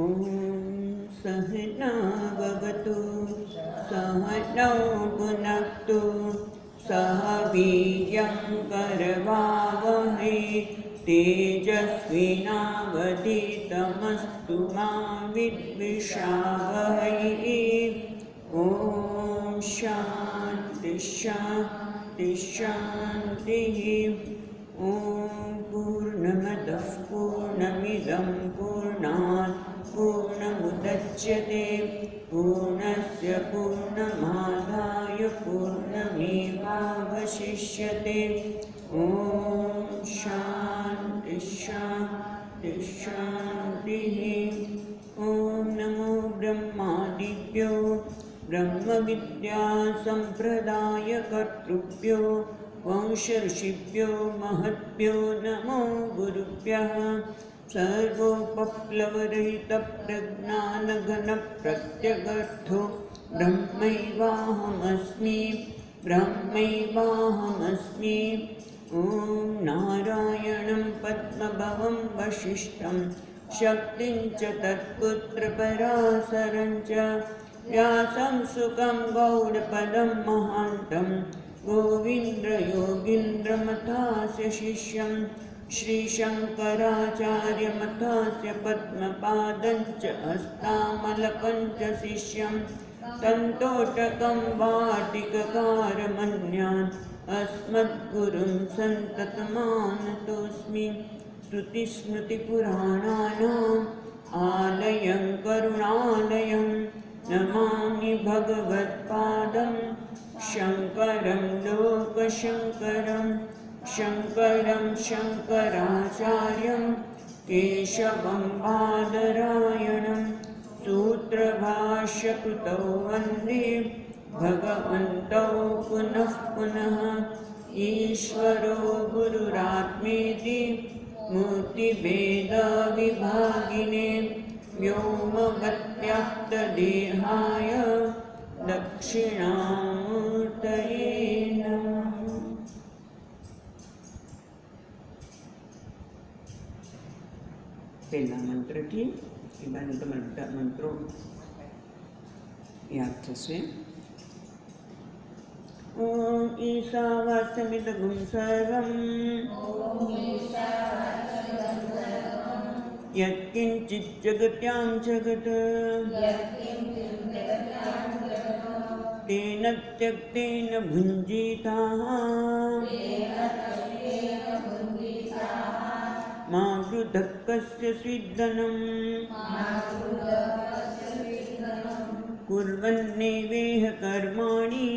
ॐ सहनाववतु सहनौ भुनक्तु सह वीर्यं करवावहै तेजस्विनावधीतमस्तु मा विद्विषावहै। ॐ शान्ति शान्ति शान्तिः। ॐ पूर्णमदः पूर्णमिदं पूर्णात् पूर्णमुदच्यते पूर्णस्य पूर्णमादाय पूर्णमेवावशिष्यते। ॐ शान्ति शान्ति शान्तिः। ॐ नमो ब्रह्मादिभ्यो ब्रह्मविद्या सम्प्रदायकर्तृभ्यो वंशऋषिभ्यो महद्भ्यो नमो गुरुभ्यः। सर्वोपप्लवरहितप्रज्ञानघनप्रत्यगर्थो ब्रह्मैवाहमस्मि ब्रह्मैवाहमस्मि। ॐ नारायणं पद्मभवं वसिष्ठं शक्तिं च तत्पुत्रपराशरं च व्यासं सुखं गौडपदं महान्तं गोविन्द्रयोगीन्द्रमथास्य शिष्यं श्रीशङ्कराचार्यमथास्य पद्मपादं च हस्तामलकं च शिष्यं तन्तोटकं वाटिककारमन्यान् अस्मद्गुरुं सन्ततमानतोऽस्मि। श्रुतिस्मृतिपुराणानाम् आलयं करुणालयं नमामि भगवत्पादं शङ्करं लोकशङ्करं शङ्करं शङ्कराचार्यं केशवं बादरायणं सूत्रभाष्यकृतौ वन्दे भगवन्तौ पुनः पुनः। ईश्वरो गुरुरात्मेति मूर्तिभेदविभागिने व्योमवद्व्याप्तदेहाय दक्षिणामूर्तये नमः। पहला मंत्र थी એ બાદ તમારા બધા મંત્રો યાદ થશે। ॐ ईशावास्यमिदगुं सर्वं यत्किञ्चित् जगत्यां जगत् तेन त्यक्तेन भुञ्जीताः मा पृथक् कस्य स्विद्दनं कुर्वन्नेवेह कर्माणि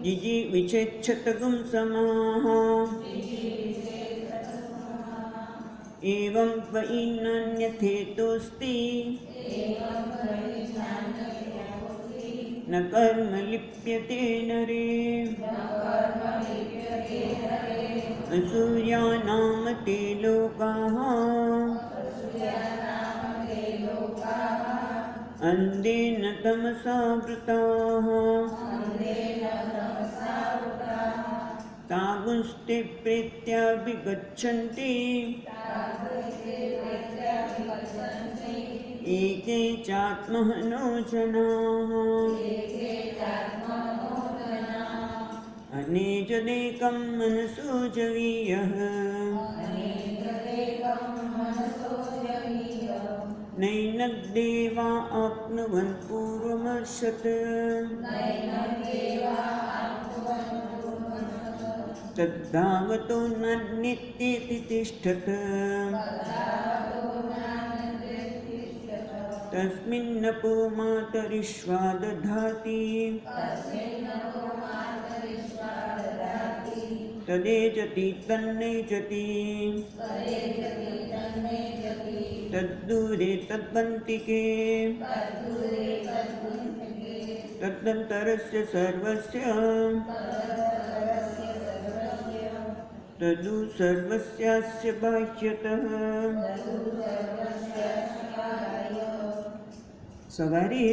जिजीविषेच्छतगुं समाः। एवं त्वयि नान्यथेतोऽस्ति न कर्म लिप्यते नरे। असूर्यानाम ते लोकाः अन्धेन तमसा वृताः तागुंस्ते प्रेत्याभिगच्छन्ति एके चात्महनो जनाः। अनेजदेकं मनसो जवीयः नैनद्देवा आप्नुवन् पूर्वमर्षत्। तद्धावतो नान्येति तिष्ठत् तस्मिन्नपो मातरिश्वा दधाति। तदेजति तन्नेजति तद्दूरे तद्वन्तिके तदन्तरस्य सर्वस्य तदु सर्वस्यास्य बाह्यतः। सवारे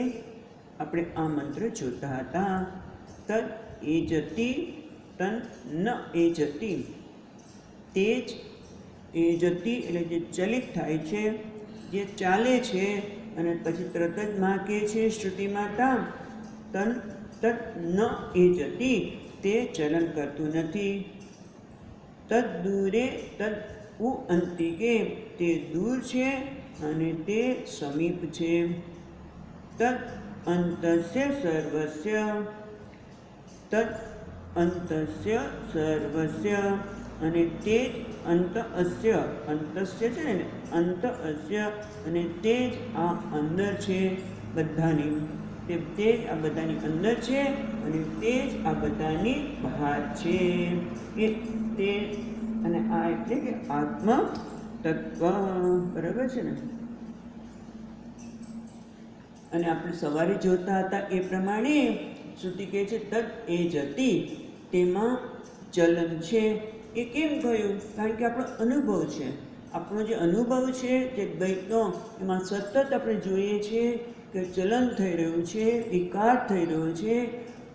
આપણે આ મંત્ર જોતા હતા। તદ એજતિ તન ન એજતિ, તે જ એ જતી એટલે જે ચલિત થાય છે, જે ચાલે છે, અને પછી તરત જ માં કહે છે શ્રુતિમાં તા તન તદ ન એ જતી, તે ચલન કરતું નથી. તદ દૂરે તદ ઉ અંતિકે, તે દૂર છે અને તે સમીપ છે. તદ અંતસ્ય સર્વસ્ય, તદ અંતસ્ય સર્વસ્ય, અને તે જ અંત અસ્ય, અંતસ્ય છે ને અંત અસ્ય, અને તે જ આ અંદર છે બધાની, તે જ આ બધાની અંદર છે અને તે જ આ બધાની બહાર છે. એ તે અને આ એટલે કે આત્મ તત્વ. બરાબર છે ને? અને આપણે સવારે જોતા હતા એ પ્રમાણે શ્રુતિ કહે છે તદ એ જતી, તેમાં ચલન છે. એ કેમ થયું? કારણ કે આપણો અનુભવ છે. આપણો જે અનુભવ છે જે દ્વૈતનો, એમાં સતત આપણે જોઈએ છીએ કે ચલન થઈ રહ્યું છે, વિકાર થઈ રહ્યો છે,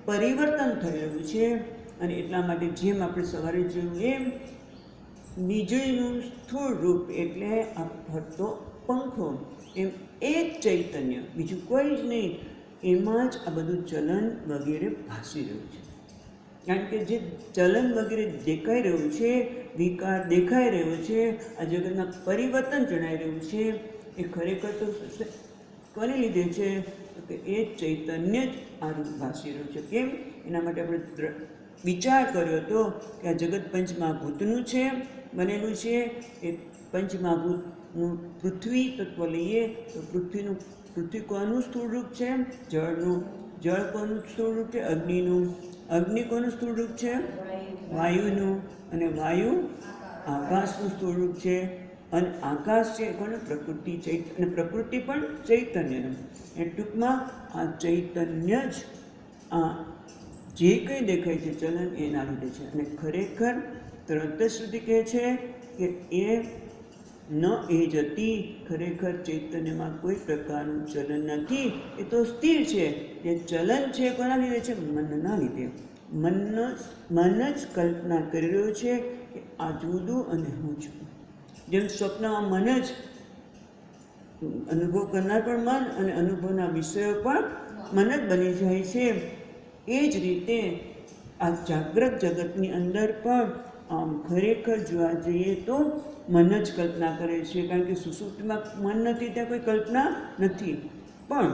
પરિવર્તન થઈ રહ્યું છે. અને એટલા માટે જેમ આપણે સવારે જોયું એમ બીજુંનું સ્થૂળ રૂપ એટલે આ ફરતો પંખો, એમ એક ચૈતન્ય, બીજું કોઈ જ નહીં, એમાં જ આ બધું ચલન વગેરે ભાસી રહ્યું છે. કારણ કે જે ચલન વગેરે દેખાઈ રહ્યું છે, વિકાર દેખાઈ રહ્યો છે, આ જગતમાં પરિવર્તન જણાઈ રહ્યું છે, એ ખરેખર તો કોને લીધે છે? તો કે એ ચૈતન્ય જ આ રૂપ ભાસી રહ્યું છે. કેમ? એના માટે આપણે વિચાર કર્યો હતો કે આ જગત પંચમહાભૂતનું છે, બનેલું છે. એ પંચમહાભૂતનું પૃથ્વી તત્વ લઈએ તો પૃથ્વી કોનું સ્થૂળ રૂપ છે? જળનું. જળ કોનું સ્થૂળ રૂપ છે? અગ્નિનું. અગ્નિ કોનું સ્થૂળ રૂપ છે? વાયુનું. અને વાયુ આકાશનું સ્થૂળ રૂપ છે. અને આકાશ છે કોને? પ્રકૃતિ. અને પ્રકૃતિ પણ ચૈતન્યનું. એ ટૂંકમાં આ ચૈતન્ય જ આ જે કંઈ દેખાય છે ચલન એના લીધે છે. અને ખરેખર તરત જ સુધી કહે છે કે એ ન એ જતી, ખરેખર ચૈતન્યમાં કોઈ પ્રકારનું ચલન નથી. એ તો સ્થિર છે. જે ચલન છે કોના લીધે છે? મનના લીધે. મન જ કલ્પના કરી રહ્યું છે કે આ જુદું અને હું છું. જેમ સ્વપ્નમાં મન જ અનુભવ કરનાર પણ મન અને અનુભવના વિષયો પણ મન જ બની જાય છે. એ જ રીતે આ જાગ્રત જગતની અંદર પણ આમ ખરેખર જોવા જઈએ તો મન જ કલ્પના કરે છે. કારણ કે સુષુપ્તિમાં મન નથી, ત્યાં કોઈ કલ્પના નથી. પણ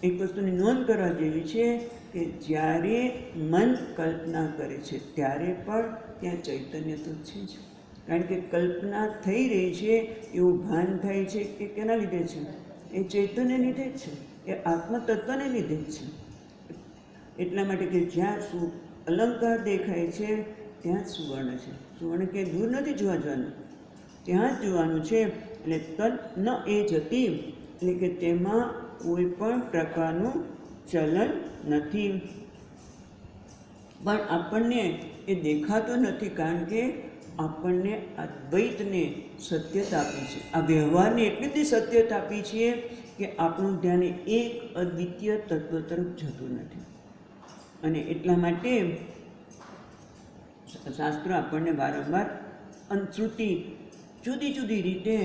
એક વસ્તુની નોંધ કરવા જેવી છે કે જ્યારે મન કલ્પના કરે છે ત્યારે પણ ત્યાં ચૈતન્ય તો છે જ. કારણ કે કલ્પના થઈ રહી છે એવું ભાન થાય છે કે કેના લીધે છે? એ ચૈતન્ય લીધે જ છે, એ આત્મતત્વને લીધે જ છે. એટલા માટે કે જ્યાં અલંકાર દેખાય છે ત્યાં જ સુવર્ણ છે. સુવર્ણ કે દૂર નથી જોવા જવાનું, ત્યાં જ જોવાનું છે. એટલે તદ ન એ જતી, એટલે કે તેમાં કોઈ પણ પ્રકારનું ચલન નથી. પણ આપણને એ દેખાતો નથી, કારણ કે આપણને અદ્વૈતને સત્યતા આપી છે. આ વ્યવહારને એટલી બધી સત્યતા આપી છે કે આપણું ધ્યાન એક અદ્વિતીય તત્વ તરફ જતું નથી. અને એટલા માટે શાસ્ત્રો આપણને વારંવાર શ્રુતિ જુદી જુદી રીતે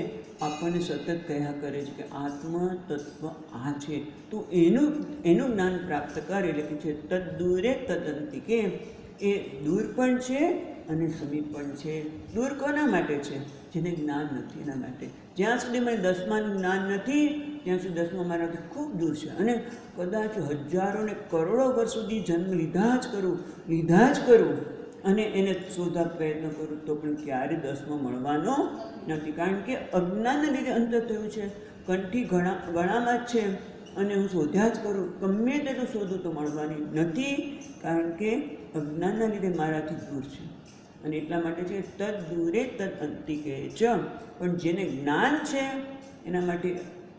આપણને સતત કહ્યા કરે છે કે આત્મ તત્વ આ છે. તો એનું જ્ઞાન પ્રાપ્ત કરે. એટલે કે છે તદ દૂરે તદંતિકે, એ દૂર પણ છે અને સમીપ પણ છે. દૂર કોના માટે છે? જેને જ્ઞાન નથી એના માટે. જ્યાં સુધી મને દસમાનું જ્ઞાન નથી ત્યાં સુધી દસમા મારાથી ખૂબ દૂર છે. અને કદાચ હજારો ને કરોડો વર્ષ સુધી જન્મ લીધા જ કરું અને એને શોધવા પ્રયત્ન કરું તો પણ ક્યારે દસમો મળવાનો નથી. કારણ કે અજ્ઞાનને લીધે અંતર થયું છે. કંઠી ગળામાં જ છે અને હું શોધ્યા જ કરું, ગમે તેટલું શોધું તો મળવાની નથી. કારણ કે અજ્ઞાનના લીધે મારાથી દૂર છે. અને એટલા માટે છે તદ દૂરે તદ અંતિકે ચ. પણ જેને જ્ઞાન છે એના માટે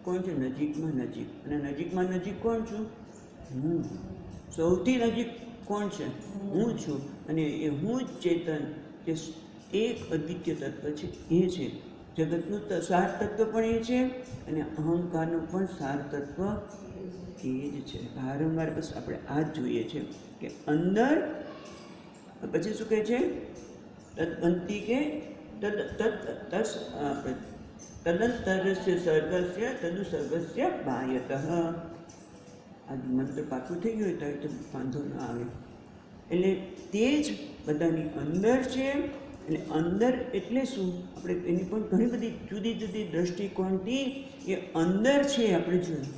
કોણ છે? નજીકમાં નજીક. અને નજીકમાં નજીક કોણ છું? હું. સૌથી નજીક કોણ છે? હું છું. અને એ હું જ ચેતન, જે એક અદ્વિતીય તત્વ છે એ છે. જગતનું સાર તત્વ પણ એ છે અને અહંકારનું પણ સાર તત્વ એ જ છે. વારંવાર બસ આપણે આ જ જોઈએ છે કે અંદર પછી શું કહે છે? તદંતિકે તદ તસ તદંતરસ્ય સર્ગસ્ય તદુસર્ગસ્ય બાહ્યતઃ. આ મંત્ર પાકું થઈ ગયું તો વાંધો ન આવે. એટલે તે જ બધાની અંદર છે. એટલે અંદર એટલે શું? આપણે એની પણ ઘણી બધી જુદી જુદી દ્રષ્ટિકોણથી એ અંદર છે આપણે જોઈએ.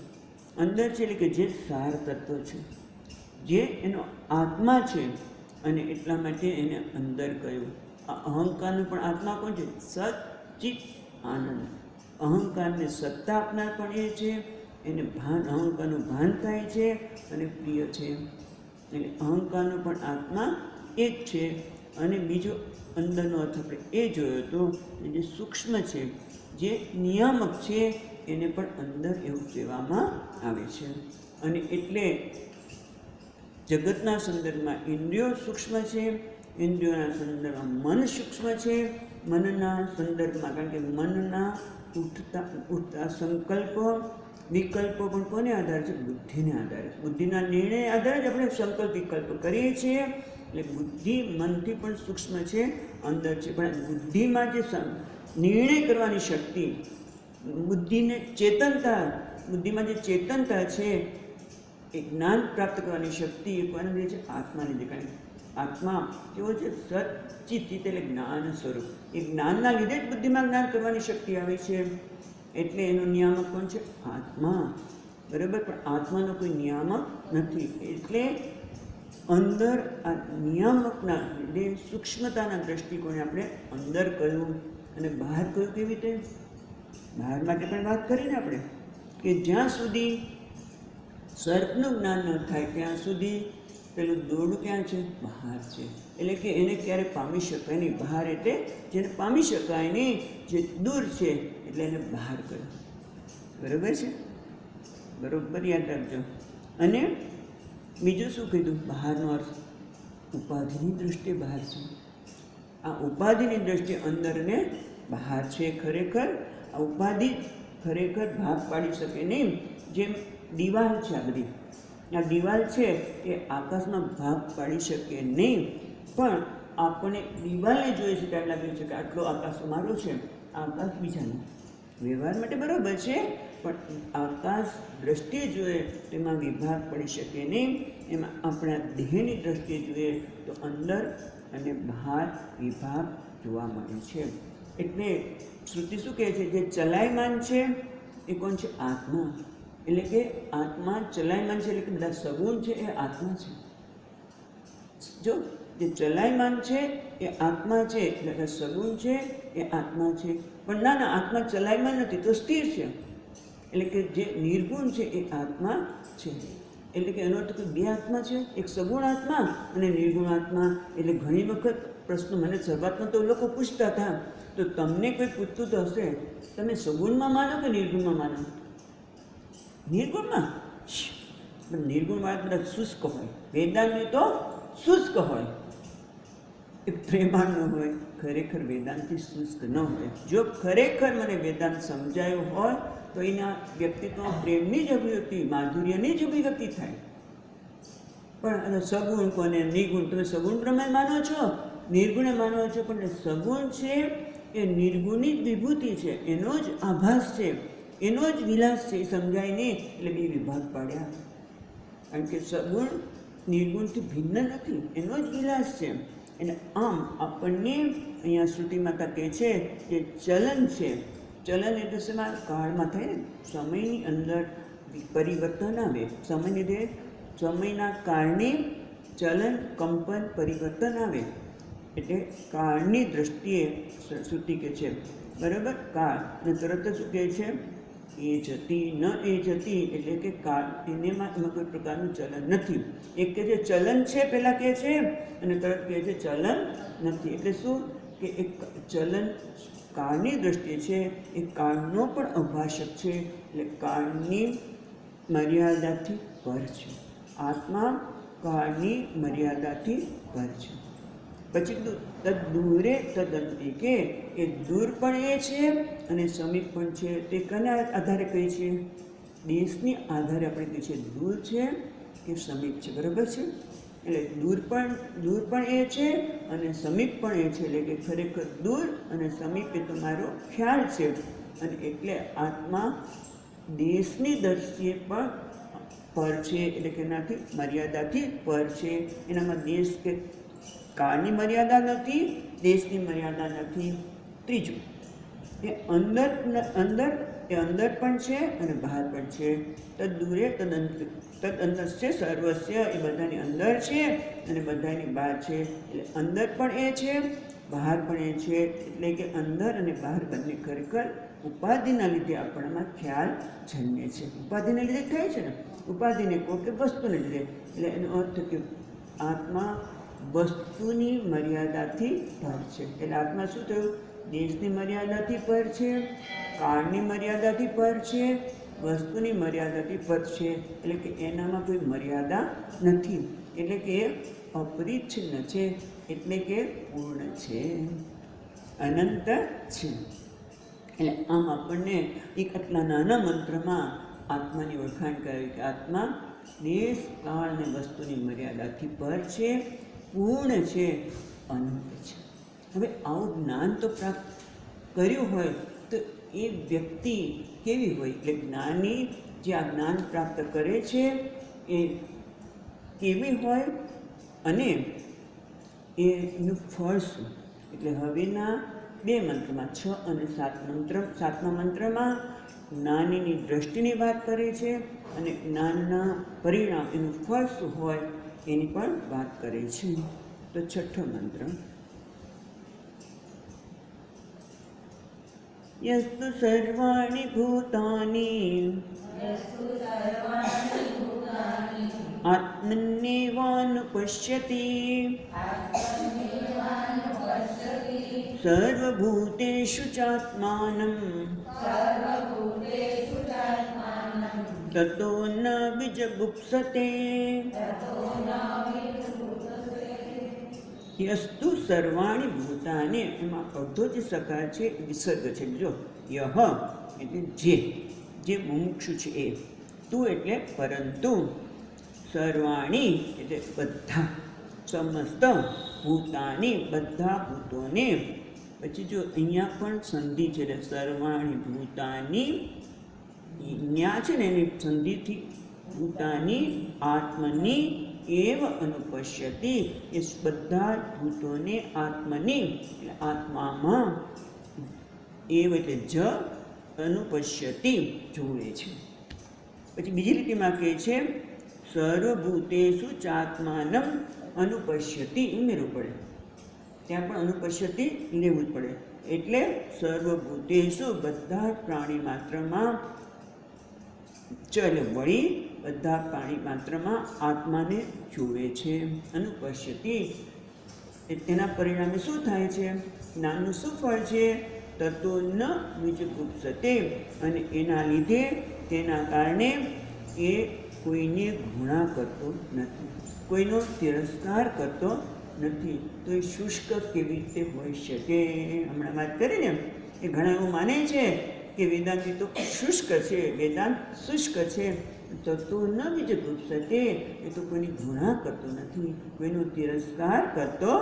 અંદર છે એટલે કે જે સાર તત્વ છે, જે એનો આત્મા છે, અને એટલા માટે એને અંદર કહ્યું. આ અહંકારનો પણ આત્મા કોણ છે? સત ચિત આનંદ. અહંકારને સત્તા આપનાર પણ એ છે, એને ભાન, અહંકારનું ભાન થાય છે અને પ્રિય છે. એટલે અહંકારનો પણ આત્મા એ જ છે. અને બીજો અંદરનો અર્થ આપણે એ જોયો હતો, જે સૂક્ષ્મ છે, જે નિયામક છે, એને પણ અંદર એવું કહેવામાં આવે છે. અને એટલે જગતના સંદર્ભમાં ઇન્દ્રિયો સૂક્ષ્મ છે, ઇન્દ્રિયોના સંદર્ભમાં મન સૂક્ષ્મ છે, મનના સંદર્ભમાં, કારણ કે મનના ઉઠતા સંકલ્પો વિકલ્પો પણ કોને આધારે છે? બુદ્ધિને આધારે. બુદ્ધિના નિર્ણય આધારે જ આપણે સંકલ્પ વિકલ્પ કરીએ છીએ. એટલે બુદ્ધિ મનથી પણ સૂક્ષ્મ છે, અંદર છે. પણ બુદ્ધિમાં જે નિર્ણય કરવાની શક્તિ, બુદ્ધિને ચેતનતા, બુદ્ધિમાં જે ચેતનતા છે, એ જ્ઞાન પ્રાપ્ત કરવાની શક્તિ એ કોને દે છે? આત્માને દે. કારણ આત્મા કેવો છે? સચ્ચિત એટલે જ્ઞાન સ્વરૂપ. એ જ્ઞાનના લીધે જ બુદ્ધિમાં જ્ઞાન કરવાની શક્તિ આવે છે. એટલે એનો નિયામક કોણ છે? આત્મા. બરાબર. પણ આત્માનો કોઈ નિયામક નથી. એટલે અંદર આ નિયામકના લીધે સૂક્ષ્મતાના દ્રષ્ટિકોણે આપણે અંદર કહ્યું અને બહાર કહ્યું. કેવી રીતે? બહાર માટે પણ વાત કરીને આપણે કે જ્યાં સુધી સર્પનું જ્ઞાન ન થાય ત્યાં સુધી પેલું દોરડું ક્યાં છે? બહાર છે. એટલે કે એને ક્યારે પામી શકાય નહીં. બહાર એટલે જેને પામી શકાય નહીં, જે દૂર છે, એટલે એને બહાર કર્યું. બરાબર છે? બરાબર યાદ રાખજો. અને બીજું શું કીધું? બહારનો અર્થ ઉપાધિની દૃષ્ટિએ બહાર છે. આ ઉપાધિની દૃષ્ટિએ અંદર ને બહાર છે. ખરેખર આ ઉપાધિ ખરેખર ભાગ પાડી શકે નહીં. જેમ દિવાલ છે, આ બધી આ દિવાલ છે એ આકાશમાં ભાગ પાડી શકે નહીં. પણ આપણે દિવાલને જોઈએ છે ત્યારે લાગે છે કે આટલો આકાશ મારો છે, આકાશ બીજાનો. વ્યવહાર માટે બરાબર છે, પણ આકાશ દ્રષ્ટિએ જોઈએ તેમાં વિભાગ પડી શકે નહીં. એમાં આપણા દેહની દ્રષ્ટિએ જોઈએ તો અંદર અને બહાર વિભાગ જોવા મળે છે. એટલે શ્રુતિ શું કહે છે? જે ચલાયમાન છે એ કોણ છે? આત્મા. એટલે કે આત્મા ચલાયમાન છે, એટલે કે બધા સગુણ છે એ આત્મા છે. જો જે ચલાયમાન છે એ આત્મા છે, એટલે સગુણ છે એ આત્મા છે. પણ ના ના, આત્મા ચલાયમાન નથી, તો સ્થિર છે. એટલે કે જે નિર્ગુણ છે એ આત્મા છે. એટલે કે એનો અર્થ કે બે આત્મા છે, એક સગુણ આત્મા અને નિર્ગુણ આત્મા. એટલે ઘણી વખત પ્રશ્ન મને શરૂઆતમાં તો લોકો પૂછતા હતા, તો તમને કોઈ પૂછતું તો હશે, તમે સગુણમાં માનો કે નિર્ગુણમાં માનો? નિર્ગુણમાં. પણ નિર્ગુણ વાત બધા શુષ્ક હોય, વેદાંત તો શુષ્ક હોય, એ પ્રેમાળ ન હોય. ખરેખર વેદાંતથી શુષ્ક ન હોય. જો ખરેખર મને વેદાંત સમજાયો હોય તો એના વ્યક્તિત્વમાં પ્રેમની જ અભિવ્યક્તિ, માધુર્યની જ અભિવ્યક્તિ થાય. પણ સગુણ કોને? નિર્ગુણ. તમે સગુણ પ્રમાણે માનો છો, નિર્ગુણે માનો છો, પણ સગુણ છે એ નિર્ગુણની જ વિભૂતિ છે, એનો જ આભાસ છે, એનો જ વિલાસ છે. એ સમજાય નહીં એટલે બે વિભાગ પાડ્યા. કારણ કે સગુણ નિર્ગુણથી ભિન્ન નથી, એનો જ વિલાસ છે. એટલે આમ આપણને અહીંયા શ્રુતિ માતા કહે છે કે ચલન છે. ચલન એટલે શેમાં? કાળમાં થાય ને, સમયની અંદર પરિવર્તન આવે. સમયને લીધે સમયના કારણે ચલન, કંપન, પરિવર્તન આવે. એટલે કાળની દ્રષ્ટિએ શ્રુતિ કહે છે. બરાબર? કાળ. અને તરત જ શું કહે છે? એ જતી ન એ જતી. એટલે કે કાળ એમાં કોઈ પ્રકારનું ચલન નથી. એક કહે છે ચલન છે, પહેલાં કહે છે, અને તરત કહે છે ચલન નથી. એટલે શું? કે એક ચલન કાળની દ્રષ્ટિએ છે, એ કાળનો પણ અભાષક છે. એટલે કાળની મર્યાદાથી પર છે. આત્મા કાળની મર્યાદાથી પર છે. પછી તદ દૂરે તદંતિ, કે એ દૂર પણ એ છે અને સમીપ પણ છે. તે કના આધારે કહી છે? દેશની આધારે આપણે કહીએ છીએ દૂર છે કે સમીપ છે. બરાબર છે? એટલે દૂર પણ એ છે અને સમીપ પણ એ છે. એટલે કે ખરેખર દૂર અને સમીપ એ તો મારો ખ્યાલ છે. અને એટલે આત્મા દેશની દ્રષ્ટિએ પણ પર છે, એટલે કે એનાથી મર્યાદાથી પર છે. એનામાં દેશ કે કાળની મર્યાદા નથી, દેશની મર્યાદા નથી. ત્રીજું, એ અંદર પણ છે અને બહાર પણ છે. તદ દૂરે તદ અંતસ્ય સર્વસ્ય, એ બધાની અંદર છે અને બધાની બહાર છે. એટલે અંદર પણ એ છે, બહાર પણ એ છે. એટલે કે અંદર અને બહાર બંને ખરેખર ઉપાધિના લીધે આપણામાં ખ્યાલ જન્મે છે. ઉપાધિના લીધે થાય છે ને, ઉપાધિને કહો કે વસ્તુને લીધે. એટલે એનો અર્થ કે આત્મા વસ્તુની મર્યાદાથી પર છે. એટલે આત્મા શું થયું? દેશની મર્યાદાથી પર છે, કાળની મર્યાદાથી પર છે, વસ્તુની મર્યાદાથી પર છે. એટલે કે એનામાં કોઈ મર્યાદા નથી. એટલે કે એ અપરિચ્છિન્ન છે, એટલે કે પૂર્ણ છે, અનંત છે. એટલે આમ આપણને એક આટલા નાના મંત્રમાં આત્માની ઓળખાણ કરાવી કે આત્મા દેશ, કાળ અને વસ્તુની મર્યાદાથી પર છે, પૂર્ણ છે, અનંત છે. હવે આવું જ્ઞાન તો પ્રાપ્ત કર્યું હોય તો એ વ્યક્તિ કેવી હોય? એટલે જ્ઞાની જે આ જ્ઞાન પ્રાપ્ત કરે છે એ કેવી હોય અને એનું ફળ શું? એટલે હવેના 2 મંત્રમાં 6 અને 7મા મંત્રમાં જ્ઞાનીની દ્રષ્ટિની વાત કરે છે અને જ્ઞાનના પરિણામ, એનું ફળ શું હોય એની પણ વાત કરે છે. તો 6ઠ્ઠો મંત્ર, યસ્તુ સર્વાણિ ભૂતાનિ આત્મન્યેવાનુપશ્યતિ સર્વભૂતેષુ ચાત્માનં તતો ન વિજગુપ્સતે. યસ્તુ સર્વાણી ભૂતાને, એમાં અડધો જે સકાર છે વિસર્ગ છે. જો યહ એટલે જે મુમુક્ષુ છે એ, તું એટલે પરંતુ, સર્વાણી એટલે બધા, સમસ્ત, ભૂતાની બધા ભૂતોને. પછી જો અહીંયા પણ સંધિ છે એટલે સર્વાણી ભૂતાની, ન્યા છે ને એની સંધિથી ભૂતાની આત્મની એવ અનુપશ્યતિ, એ બધા ભૂતોને આત્મની એટલે આત્મામાં, એવ એટલે જ અનુપશ્યતિ જોવે છે. પછી બીજી લીટીમાં કહે છે સર્વભૂતેષુ ચાત્માનમ અનુપશ્યતિ, ઉમેરવું પડે, ત્યાં પણ અનુપશ્યતિ લેવું જ પડે. એટલે સર્વભૂતેષુ બધા પ્રાણી માત્રમાં, એટલે વળી બધા પ્રાણી માત્રમાં આત્માને જુએ છે. અનુપશ્યતિ, એના પરિણામે શું થાય છે? જ્ઞાનનું શું ફળ છે? તતો ન વિજગુપ્સતે, અને એના લીધે, તેના કારણે એ કોઈને ઘૃણા કરતો નથી, કોઈનો તિરસ્કાર કરતો નથી. તો એ શુષ્ક કેવી રીતે હોઈ શકે? હમણાં વાત કરીને એ ઘણા એવું માને છે કે વેદાંતિ તો શુષ્ક છે, વેદાંત શુષ્ક છે. તત્વો ન વિજગુપ્સતે, એ તો કોઈની ઘૃણા કરતો નથી, કોઈનો તિરસ્કાર કરતો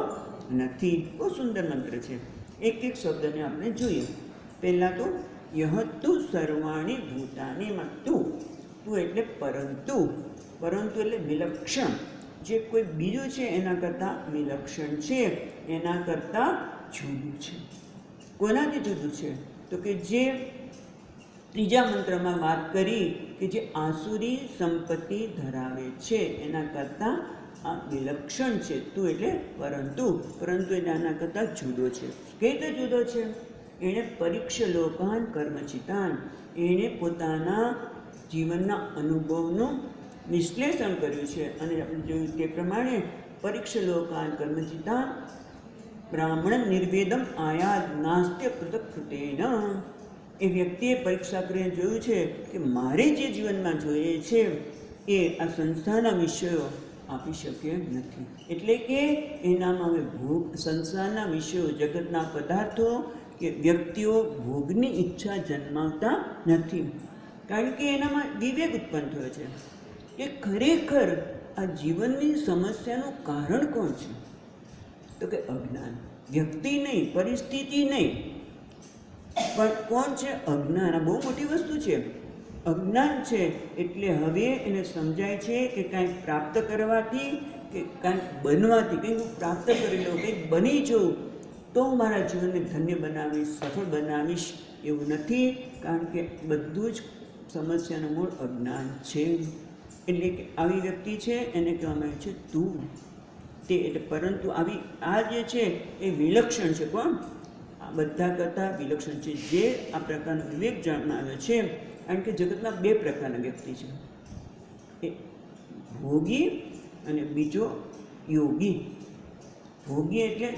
નથી. બહુ સુંદર મંત્ર છે. એક એક શબ્દને આપણે જોઈએ. પહેલાં તો યહ તું સર્વાણી ભૂતાનીમાં તું એટલે પરંતુ, પરંતુ એટલે વિલક્ષણ, જે કોઈ બીજું છે એના કરતાં વિલક્ષણ છે, એના કરતાં જુદું છે. કોનાથી જુદું છે? તો કે જે ત્રીજા મંત્રમાં વાત કરી કે જે આસુરી સંપત્તિ ધરાવે છે એના કરતાં આ વિલક્ષણ છે. તું એટલે પરંતુ એટલે આના કરતાં જુદો છે. કઈ રીતે જુદો છે? એણે પરીક્ષ લોકાન કર્મચિતાન, એણે પોતાના જીવનના અનુભવનું વિશ્લેષણ કર્યું છે અને આપણે જોયું તે પ્રમાણે પરીક્ષ લોકાન કર્મચિતાન બ્રાહ્મણ નિર્વેદમ આયાદ નાસ્ત્ય પૃથક કૃતેન. એ વ્યક્તિએ પરીક્ષા કરીને જોયું છે કે મારે જે જીવનમાં જોઈએ છે એ આ સંસ્થાના વિષયો આપી શકે નથી. એટલે કે એનામાં હવે ભોગ, સંસારના વિષયો, જગતના પદાર્થો કે વ્યક્તિઓ ભોગની ઈચ્છા જન્માવતા નથી. કારણ કે એનામાં વિવેક ઉત્પન્ન થયો છે કે ખરેખર આ જીવનની સમસ્યાનું કારણ કોણ છે? તો કે અજ્ઞાન. વ્યક્તિ નહીં, પરિસ્થિતિ નહીં, પણ કોણ છે? અજ્ઞાન. આ બહુ મોટી વસ્તુ છે. અજ્ઞાન છે એટલે હવે એને સમજાય છે કે કાંઈક પ્રાપ્ત કરવાથી કે કાંઈક બનવાથી, કંઈક હું પ્રાપ્ત કરી લઉં, કંઈક બની જાઉં તો મારા જીવનને ધન્ય બનાવીશ, સફળ બનાવીશ, એવું નથી. કારણ કે બધું જ સમસ્યાનું મૂળ અજ્ઞાન છે. એટલે કે આવી વ્યક્તિ છે એને કહેવામાં આવે છે તું તે. એટલે પરંતુ આવી આ જે છે એ વિલક્ષણ છે. કોણ? આ બધા કરતાં વિલક્ષણ છે. જે આ પ્રકારનો વિવેક જાણમાં આવ્યો છે. કારણ કે જગતમાં બે પ્રકારના વ્યક્તિ છે, એ ભોગી અને બીજો યોગી. ભોગી એટલે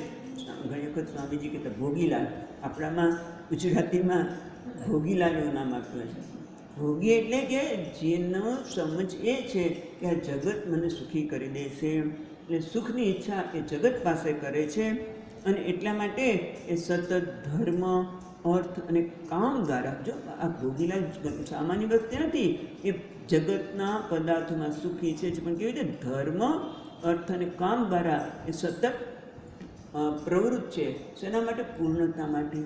ઘણી વખત સ્વામીજી કહેતા ભોગીલાલ, આપણામાં ગુજરાતીમાં ભોગીલાલ એવું નામ આપ્યું છે. ભોગી એટલે કે જેનો સમજ એ છે કે આ જગત મને સુખી કરી દેશે, એટલે સુખની ઈચ્છા એ જગત પાસે કરે છે અને એટલા માટે એ સતત ધર્મ, અર્થ અને કામ દ્વારા, જો આ ભોગીલાલ સામાન્ય વ્યક્તિ નથી, એ જગતના પદાર્થોમાં સુખી છે, પણ કેવી રીતે ધર્મ, અર્થ અને કામ દ્વારા એ સતત પ્રવૃત્ત છે. શેના માટે? પૂર્ણતા માટે.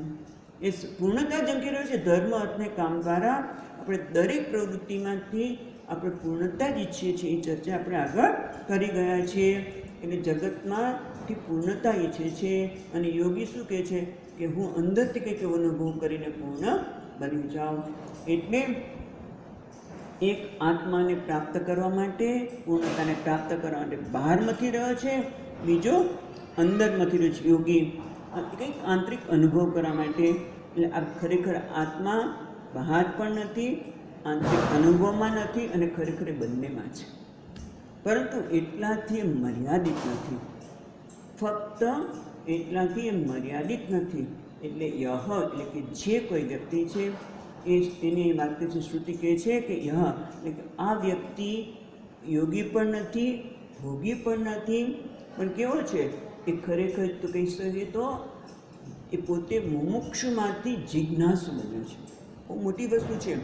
એ પૂર્ણતા ઝંખી રહ્યો છે. ધર્મ, અર્થ અને કામ દ્વારા આપણે દરેક પ્રવૃત્તિમાંથી આપણે પૂર્ણતા જ ઈચ્છીએ છીએ. એ ચર્ચા આપણે આગળ કરી ગયા છીએ. એટલે જગતમાંથી પૂર્ણતા ઈચ્છે છે. અને યોગી શું કહે છે કે હું અંદરથી કંઈક એવો અનુભવ કરીને પૂર્ણ બની જાઉં. એટલે એક આત્માને પ્રાપ્ત કરવા માટે, પૂર્ણતાને પ્રાપ્ત કરવા માટે બહારમાંથી રહ્યો છે, બીજો અંદરમાંથી રહ્યો છે યોગી, કંઈક આંતરિક અનુભવ કરવા માટે. એટલે આ ખરેખર આત્મા બહાર પણ નથી, આંતરિક અનુભવમાં નથી અને ખરેખર બંનેમાં છે. પરંતુ એટલાથી મર્યાદિત નથી, ફક્ત એટલાથી એ મર્યાદિત નથી. એટલે યહ એટલે કે જે કોઈ વ્યક્તિ છે એની વાત છે, શ્રુતિ કહે છે કે યહ એટલે કે આ વ્યક્તિ યોગી પણ નથી, ભોગી પણ નથી, પણ કેવો છે એ ખરેખર તો કહી શકીએ તો એ પોતે મુમુક્ષુમાંથી જિજ્ઞાસુ બન્યો છે. બહુ મોટી વસ્તુ છે.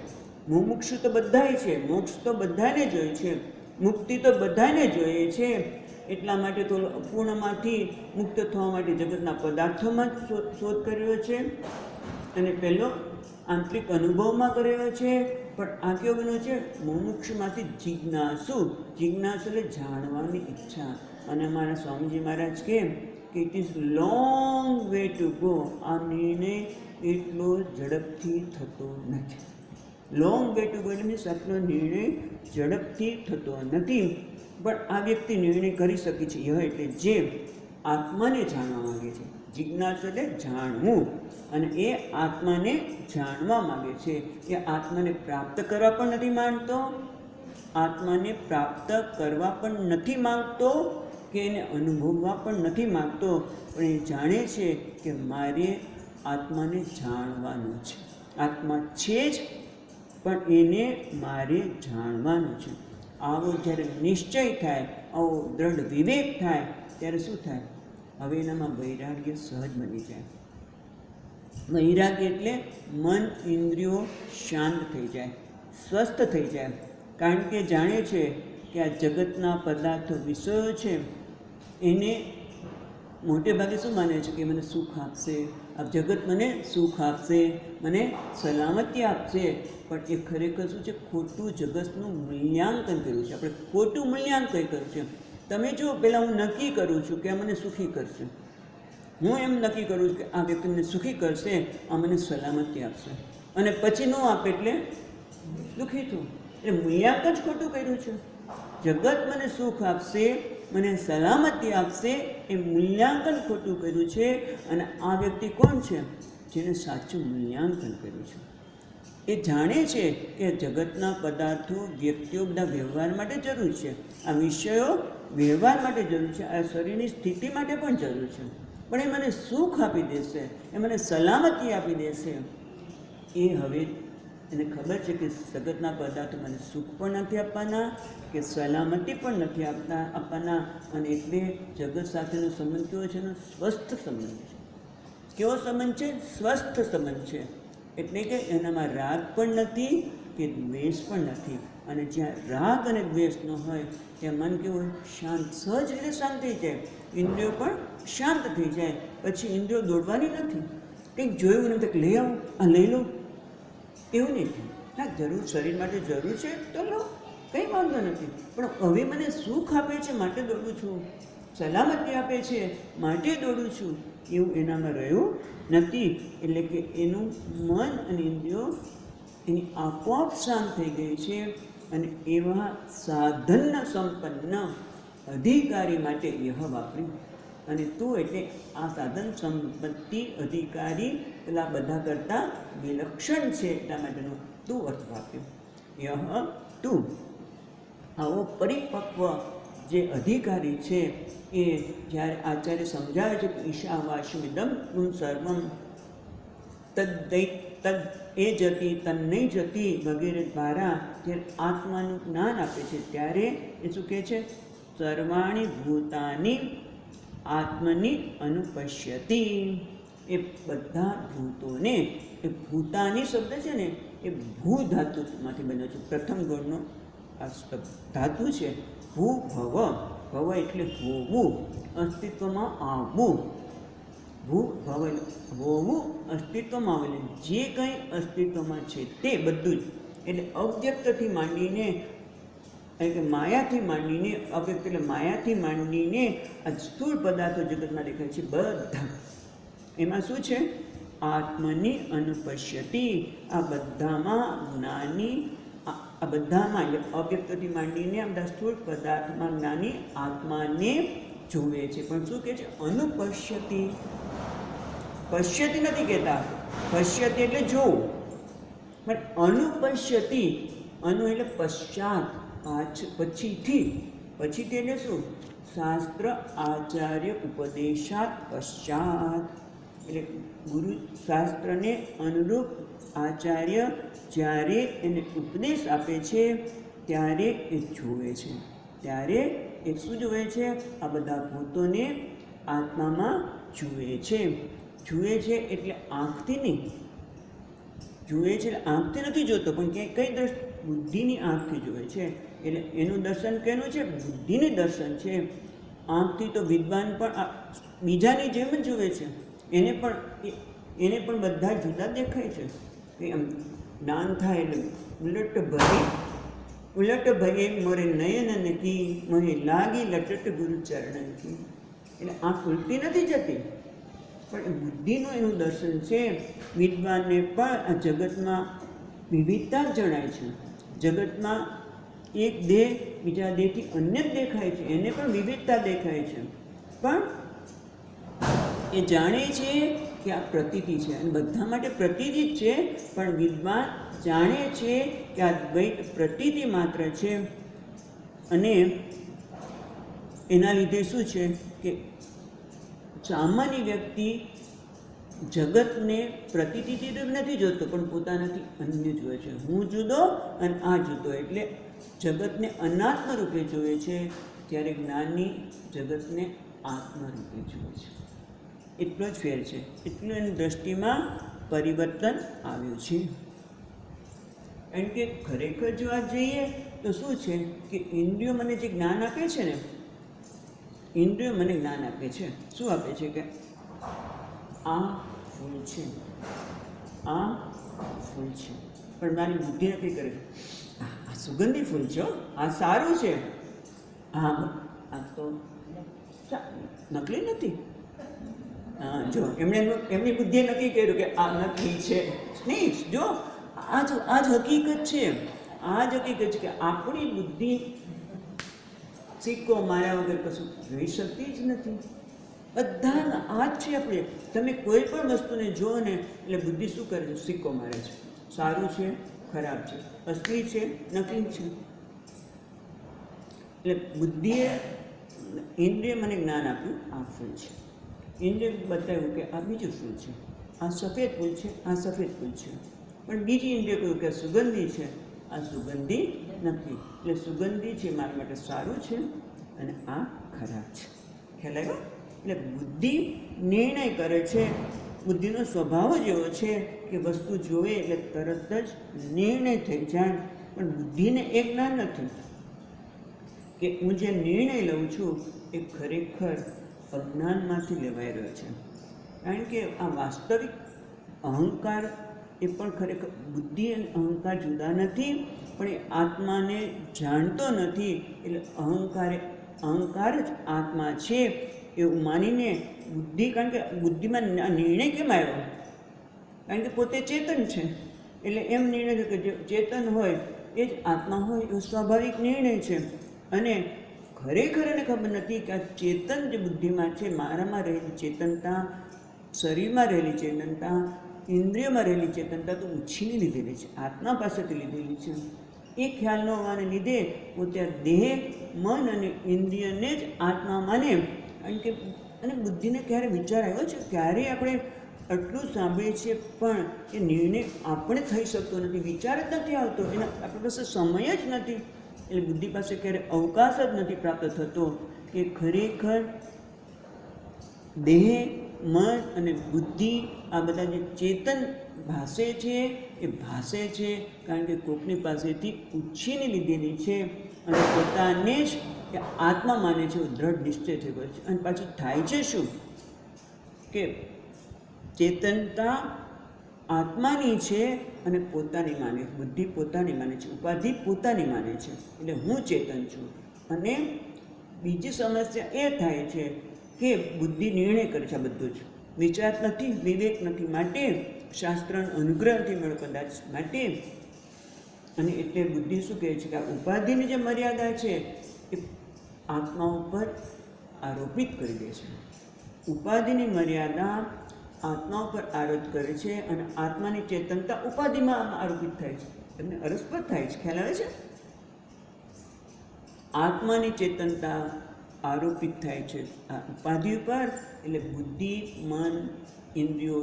મુમુક્ષુ તો બધાય છે, મોક્ષ તો બધાને જોઈએ છે, મુક્તિ તો બધાને જોઈએ છે. એટલા માટે તો અપૂર્ણમાંથી મુક્ત થવા માટે જગતના પદાર્થોમાં જ શોધ કર્યો છે અને પહેલો આંતરિક અનુભવમાં કર્યો છે. પણ આ કેવો બન્યો છે? મુમુક્ષુમાંથી જિજ્ઞાસુ. જિજ્ઞાસુ એટલે જાણવાની ઈચ્છા. અને અમારા સ્વામીજી મહારાજ કે it is long way to go. આ નિર્ણય એટલો ઝડપથી થતો નથી. લોંગ વે ટુ ગો એટલે મીન્સ આટલો નિર્ણય ઝડપથી થતો નથી. પણ આ વ્યક્તિ નિર્ણય કરી શકે છે. યહ એટલે જે આત્માને જાણવા માગે છે. જિજ્ઞાસા એટલે જાણવું, અને એ આત્માને જાણવા માગે છે. એ આત્માને પ્રાપ્ત કરવા પણ નથી માંગતો, આત્માને પ્રાપ્ત કરવા પણ નથી માંગતો કે એને અનુભવવા પણ નથી માંગતો, પણ એ જાણે છે કે મારે આત્માને જાણવાનું છે. આત્મા છે જ, પણ એને મારે જાણવાનું છે. આવો જ્યારે નિશ્ચય થાય, આવો દ્રઢ વિવેક થાય, ત્યારે શું થાય? હવે એનામાં વૈરાગ્ય સહજ બની જાય. વૈરાગ્ય એટલે મન ઇન્દ્રિયો શાંત થઈ જાય, સ્વસ્થ થઈ જાય. કારણ કે જાણે છે કે આ જગતના પદાર્થો વિષયો છે એને મોટે ભાગે શું માને છે કે મને સુખ આપશે, આ જગત મને સુખ આપશે, મને સલામતી આપશે. પણ એ ખરેખર શું છે? ખોટું જગતનું મૂલ્યાંકન કર્યું છે. આપણે ખોટું મૂલ્યાંકન કર્યું છે. તમે જો પહેલાં હું નક્કી કરું છું કે આ મને સુખી કરશે, હું એમ નક્કી કરું છું કે આ વ્યક્તિ મને સુખી કરશે, આ મને સલામતી આપશે, અને પછી ન આપે એટલે દુઃખી છું. એટલે મૂલ્યાંકન જ ખોટું કર્યું છે. જગત મને સુખ આપશે, મને સલામતી આપશે, એ મૂલ્યાંકન ખોટું કર્યું છે. અને આ વ્યક્તિ કોણ છે? જેને સાચું મૂલ્યાંકન કર્યું છે. એ જાણે છે કે જગતના પદાર્થો, વ્યક્તિઓ બધા વ્યવહાર માટે જરૂર છે, આ વિષયો વ્યવહાર માટે જરૂર છે, આ શરીરની સ્થિતિ માટે પણ જરૂર છે, પણ એ મને સુખ આપી દેશે, એ મને સલામતી આપી દેશે. એ હવે એને ખબર છે કે જગતના પદાર્થો મને સુખ પણ નથી આપવાના કે સલામતી પણ નથી આપવાના. અને એટલે જગત સાથેનો સંબંધ કેવો છે? એનો સ્વસ્થ સંબંધ છે. કેવો સંબંધ છે? સ્વસ્થ સંબંધ છે. એટલે કે એનામાં રાગ પણ નથી કે દ્વેષ પણ નથી. અને જ્યાં રાગ અને દ્વેષ ન હોય ત્યાં મન કેવું હોય? શાંત, સહજ રીતે શાંત થઈ જાય, ઇન્દ્રિયો પણ શાંત થઈ જાય. પછી ઇન્દ્રિયો દોડવાની નથી. કંઈક જોયું નથી કે લઈ આવું, આ લઈ લો, એવું નથી. હા, જરૂર શરીર માટે જરૂર છે તો લો, કંઈ વાંધો નથી. પણ હવે મને સુખ આપે છે માટે દોડું છું, સલામતી આપે છે માટે દોડું છું, એવું એનામાં રહ્યું નથી. એટલે કે એનું મન અને ઇન્દ્રિયો એની આપોઆપ શાંત થઈ ગઈ છે. અને એવા સાધનના સંપન્ન અધિકારી માટે યહ વાપર્યું. અને તું એટલે આ સાધન સંપત્તિ અધિકારી પેલા બધા કરતાં વિલક્ષણ છે એટલા માટેનો તું અર્થ વાપર્યો. યહ તું, આવો પરિપક્વ જે અધિકારી છે એ જ્યારે આચાર્ય સમજાવે છે કે ઈશાવાસ્યમિદમ સર્વમ તદ એ જતી તન્નઈ જતી વગેરે દ્વારા જ્યારે આત્માનું જ્ઞાન આપે છે ત્યારે એ શું કહે છે? સર્વાણી ભૂતાની આત્મની અનુપશ્યતિ. એ બધા ભૂતોને, એ ભૂતાની શબ્દ છે ને એ ભૂ ધાતુમાંથી બન્યો છે. પ્રથમ ગણનો આ ધાતુ છે ભૂ ભવ. ભવ એટલે હોવું, અસ્તિત્વમાં આવવું. ભૂ ભવ હોવું, અસ્તિત્વમાં આવેલું, જે કંઈ અસ્તિત્વમાં છે તે બધું જ. એટલે અવ્યક્તથી માંડીને, એટલે કે માયાથી માંડીને, અવ્યક્ત એટલે માયાથી માંડીને આ સ્થૂળ પદાર્થો જગતમાં દેખાય છે બધા. એમાં શું છે? આત્મની અનુપશ્યતિ. આ બધામાં જ્ઞાની, આ બધામાં એટલે અવ્યક્તથી માંડીને આ બધા સ્થૂળ પદાર્થમાં જ્ઞાની આત્માને જુએ છે. પણ શું કહે છે? અનુપશ્યતિ. પશ્યતિ નથી કહેતા, પશ્યતિ એટલે જોવું, પણ અનુપશ્યતિ. અનુ એટલે પશ્ચાત, પછીથી. પછીથી એટલે શું? શાસ્ત્ર આચાર્ય ઉપદેશાત પશ્ચાત. એટલે ગુરુ શાસ્ત્રને અનુરૂપ આચાર્ય જ્યારે એને ઉપદેશ આપે છે ત્યારે એ જુએ છે. ત્યારે એ શું જુએ છે? આ બધા ભૂતોને આત્મામાં જુએ છે. જુએ છે એટલે આંખથી નહીં, જુએ છે એટલે આંખથી નથી જોતો, પણ કઈ દ્રષ્ટિ? બુદ્ધિની આંખથી જુએ છે. એટલે એનું દર્શન કેનું છે? બુદ્ધિનું દર્શન છે. આંખથી તો વિદ્વાન પણ બીજાની જેમ જ જુએ છે. એને પણ બધા જુદા દેખાય છે. એમ જ્ઞાન થાય એટલે ઉલટ ભયે મોરે નયન કી, મને લાગી લટટ ગુરુ ચરણ કી. એટલે આંખ ઉલટી નથી જતી, પણ બુદ્ધિનું એનું દર્શન છે. વિદ્વાનને પણ આ જગતમાં વિવિધતા જણાય છે. જગતમાં એક દેહ બીજા દેહથી અન્ય જ દેખાય છે, એને પણ વિવિધતા દેખાય છે. પણ એ જાણે છે કે આ પ્રતીતિ છે, અને બધા માટે પ્રતીતિ જ છે. પણ વિદ્વાન જાણે છે કે આ દ્વૈત પ્રતીતિ માત્ર છે. અને એના લીધે શું છે કે સામાન્ય વ્યક્તિ જગતને પ્રતીતિથી નથી જોતો, પણ પોતાનાથી અન્ય જુએ છે. હું જુદો અને આ જુદો, એટલે જગતને અનાત્મ રૂપે જુએ છે. ત્યારે જ્ઞાની જગતને આત્મ રૂપે જુએ છે. એટલો જ ફેર છે. એટલું એની દ્રષ્ટિમાં પરિવર્તન આવ્યું છે. કારણ કે ખરેખર જોવા જઈએ તો શું છે કે ઇન્દ્રિયો મને જે જ્ઞાન આપે છે ને, ઇન્દ્રિયો મને જ્ઞાન આપે છે. શું આપે છે? કે આ ફૂલ છે, આ ફૂલ છે. પણ મારી બુદ્ધિ નક્કી કરે આ સુગંધી ફૂલ છે, આ સારું છે, આ તો નકલી નથી. જો એમની બુદ્ધિએ નક્કી કર્યું કે આ નકલી છે નહીં. જો આ જ હકીકત છે. આ જ હકીકત છે કે આપણી બુદ્ધિ સિક્કો માર્યા વગર કશું જોઈ શકતી જ નથી. બધાના આ જ છે. આપણે તમે કોઈ પણ વસ્તુને જુઓ ને એટલે બુદ્ધિ શું કરે છે? સિક્કો મારે છે. સારું છે, ખરાબ છે, અસલી છે, નકલી છે. એટલે બુદ્ધિએ, ઇન્દ્રિય મને જ્ઞાન આપ્યું આ ફૂલ છે. ઇન્દ્રિય બતાવ્યું કે આ બીજું ફૂલ છે, આ સફેદ ફૂલ છે, આ સફેદ ફૂલ છે. પણ બીજી ઇન્દ્રિય કહ્યું કે સુગંધી છે, આ સુગંધી નથી. એટલે સુગંધી છે મારા માટે સારું છે અને આ ખરાબ છે. ખ્યાલ આવ્યો? એટલે બુદ્ધિ નિર્ણય કરે છે બુદ્ધિનો સ્વભાવ જ એવો છે કે વસ્તુ જોવે એટલે તરત જ નિર્ણય થઈ જાય. પણ બુદ્ધિને એ જ્ઞાન નથી કે હું જે નિર્ણય લઉં છું એ ખરેખર અજ્ઞાનમાંથી લેવાઈ રહ્યો છે. કારણ કે આ વાસ્તવિક અહંકાર એ પણ ખરેખર બુદ્ધિ અને અહંકાર જુદા નથી, પણ એ આત્માને જાણતો નથી. એટલે અહંકાર જ આત્મા છે એવું માનીને બુદ્ધિ, કારણ કે બુદ્ધિમાં નિર્ણય કેમ આવ્યો? કારણ કે પોતે ચેતન છે એટલે એમ નિર્ણય કે જે ચેતન હોય એ જ આત્મા હોય એવો સ્વાભાવિક નિર્ણય છે. અને ખરેખર એને ખબર નથી કે આ ચેતન જે બુદ્ધિમાં છે, મારામાં રહેલી ચેતનતા, શરીરમાં રહેલી ચેતનતા, ઇન્દ્રિયોમાં રહેલી ચેતનતા તો ઉછીની લીધેલી છે, આત્મા પાસેથી લીધેલી છે. એ ખ્યાલ ન હોવાને લીધે પોતે દેહ, મન અને ઇન્દ્રિયને જ આત્મા માને. કારણ કે અને બુદ્ધિને ક્યારે વિચાર આવ્યો છે? ક્યારે આપણે આટલું સાંભળીએ છીએ પણ એ નિર્ણય આપણે થઈ શકતો નથી, વિચાર જ નથી આવતો, એના આપણી પાસે સમય જ નથી. એટલે બુદ્ધિ પાસે ક્યારે અવકાશ જ નથી પ્રાપ્ત થતો કે ખરેખર દેહ, મન અને બુદ્ધિ આ બધા જે ચેતન ભાસે છે એ ભાસે છે કારણ કે કોકની પાસેથી ઉછીની લીધેલી છે અને પોતાને જ એ આત્મા માને છે, દ્રઢ નિશ્ચય થઈ ગયો છે. અને પાછું થાય છે શું કે ચેતનતા આત્માની છે અને પોતાની માને, બુદ્ધિ પોતાની માને છે, ઉપાધિ પોતાની માને છે. એટલે હું ચેતન છું. અને બીજી સમસ્યા એ થાય છે કે બુદ્ધિ નિર્ણય કરે છે, આ બધું જ વિચાર નથી, વિવેક નથી, માટે શાસ્ત્રનો અનુગ્રહ નથી મળ્યો કદાચ માટે. અને એટલે બુદ્ધિ શું કહે છે કે આ ઉપાધિની જે મર્યાદા છે એ આત્મા ઉપર આરોપિત કરી દે છે. ઉપાધિની મર્યાદા આત્મા ઉપર આરોપ કરે છે અને આત્માની ચેતનતા ઉપાધિમાં આરોપિત થાય છે. એમને અરસપર થાય છે, ખ્યાલ આવે છે? આત્માની ચેતનતા આરોપિત થાય છે આ ઉપાધિ ઉપર. એટલે બુદ્ધિ, મન, ઇન્દ્રિયો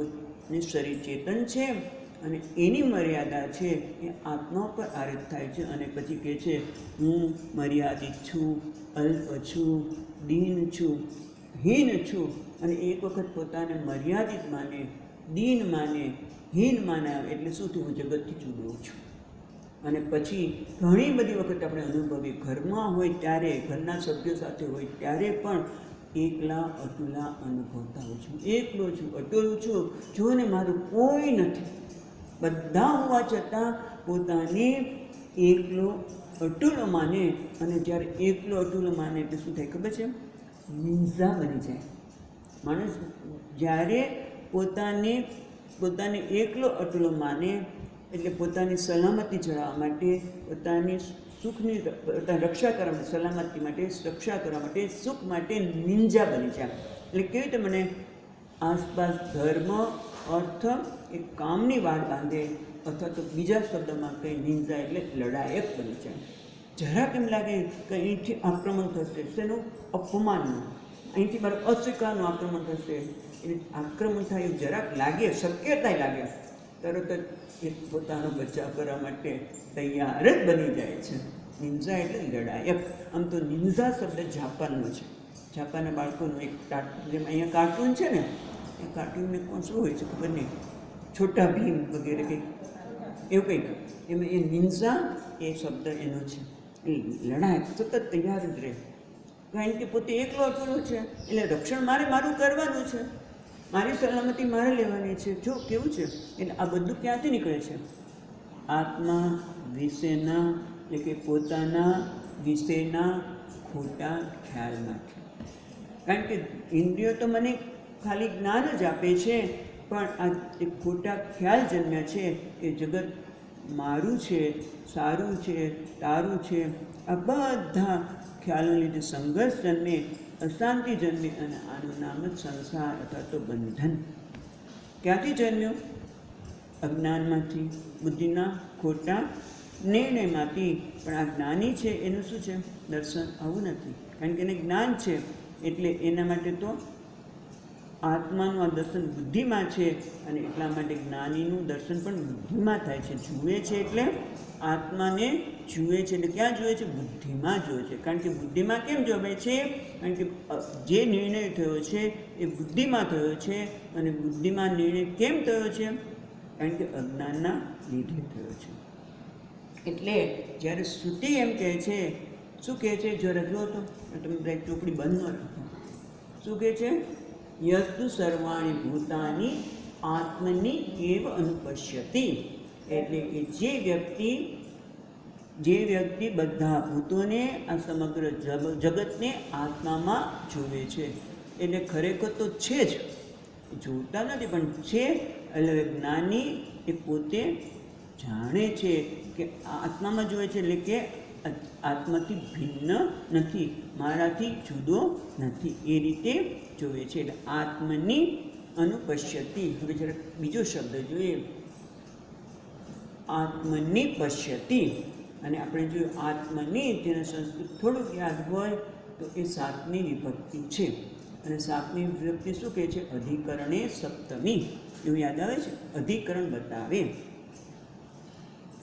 ને શરીર ચેતન છે અને એની મર્યાદા છે એ આત્મા પર આરોપ થાય છે. અને પછી કહે છે હું મર્યાદિત છું, અલ્પ છું, દીન છું, હીન છું. અને એક વખત પોતાને મર્યાદિત માને, દીન માને, હીન માને એટલે શું થયું? હું જગતથી જુદો છું. અને પછી ઘણી બધી વખત આપણે અનુભવીએ, ઘરમાં હોય ત્યારે, ઘરના સભ્યો સાથે હોય ત્યારે પણ એકલા અતુલા અનુભવતા હોય છું. એકલો છું, અટોલું છું, જો ને મારું કોઈ નથી. બધા હોવા છતાં પોતાને એકલો અટુલો માને. અને જ્યારે એકલો અટુલો માને એટલે શું થાય ખબર છે? નિંજા બની જાય. માણસ જ્યારે પોતાને એકલો અટુલો માને એટલે પોતાની સલામતી જળાવવા માટે, પોતાની સુખની રક્ષા કરવા માટે, સલામતી માટે, રક્ષા કરવા માટે, સુખ માટે નિંજા બની જાય. એટલે કેવી રીતે મને આસપાસ ધર્મ, અર્થ એ કામની વાડ બાંધે, અથવા તો બીજા શબ્દમાં કંઈ નિંજા એટલે લડાયક બની જાય. જરાક એમ લાગે કે અહીંથી આક્રમણ થશે, શેનું? અપમાનનું. અહીંથી મારું અસ્વીકારનું આક્રમણ થશે, એટલે આક્રમણ થાય એવું જરાક લાગે, શક્યતા લાગે, તરત જ એ પોતાનો બચાવ કરવા માટે તૈયાર જ બની જાય છે. નિંજા એટલે લડાયક. આમ તો નિંજા શબ્દ જાપાનનો છે. જાપાનના બાળકોનું એક જેમ અહીંયા કાર્ટૂન છે ને, એ કાર્ટૂનને કોણ શું હોય છે ખબર નહીં, છોટા ભીમ વગેરે કંઈક એવું કંઈક, એમાં એ નિંજા એ શબ્દ એનો છે. એ લડાયક, સતત તૈયાર જ રહે. કારણ કે પોતે એકલો અટુલો છે એટલે રક્ષણ મારું કરવાનું છે, મારી સલામતી મારે લેવાની છે. જો કેવું છે એટલે આ બધું ક્યાંથી નીકળે છે? આત્મા વિશેના એટલે કે પોતાના વિશેના ખોટા ખ્યાલમાંથી. કારણ કે ઇન્દ્રિયો તો મને ખાલી જ્ઞાન જ આપે છે, પણ આ એક ખોટા ખ્યાલ જન્મ્યા છે કે જગત મારું છે, સારું છે, તારું છે. આ બધા ખ્યાલને લીધે સંઘર્ષ જન્મે, અશાંતિ જન્મે અને આનું નામ જ સંસાર અથવા તો બંધન. ક્યાંથી જન્મ્યું? અજ્ઞાનમાંથી, બુદ્ધિના ખોટા નિર્ણયમાંથી. પણ આ જ્ઞાની છે એનું શું છે? દર્શન. આવું નથી. કારણ કે એને જ્ઞાન છે એટલે એના માટે તો આત્માનું આ દર્શન બુદ્ધિમાં છે અને એટલા માટે જ્ઞાનીનું દર્શન પણ બુદ્ધિમાં થાય છે. જુએ છે એટલે આત્માને જુએ છે એટલે ક્યાં જુએ છે? બુદ્ધિમાં જુએ છે. કારણ કે બુદ્ધિમાં કેમ જોવે છે? કારણ કે જે નિર્ણય થયો છે એ બુદ્ધિમાં થયો છે. અને બુદ્ધિમાં નિર્ણય કેમ થયો છે? કારણ કે અજ્ઞાનના લીધે થયો છે. એટલે જ્યારે શ્રુતિ એમ કહે છે, શું કહે છે? જો રજૂ હતો તમે બ્રેક ચોપડી બંધ ન રાખો. શું કહે છે? યસ્તુ સર્વાણી ભૂતાની આત્મની એવ અનુપશ્યતિ. એટલે કે જે વ્યક્તિ બધા ભૂતોને, આ સમગ્ર જગતને આત્મામાં જુએ છે. એટલે ખરેખર તો છે જ, જોતા નથી પણ છે. એટલે જ્ઞાની એ પોતે જાણે છે કે આત્મામાં જુએ છે, એટલે કે આત્માથી ભિન્ન નથી, મારાથી જુદો નથી, એ રીતે જોવે છે. એટલે આત્મની અનુપશ્યતિ. હવે જરા બીજો શબ્દ જોઈએ, આત્મની પશ્યતિ. અને આપણે જોયું આત્મની, તેને સંસ્કૃત થોડુંક યાદ હોય તો એ 7મી વિભક્તિ છે. અને 7મી વિભક્તિ શું કહે છે? અધિકરણે સપ્તમી. એવું યાદ આવે છે? અધિકરણ બતાવે.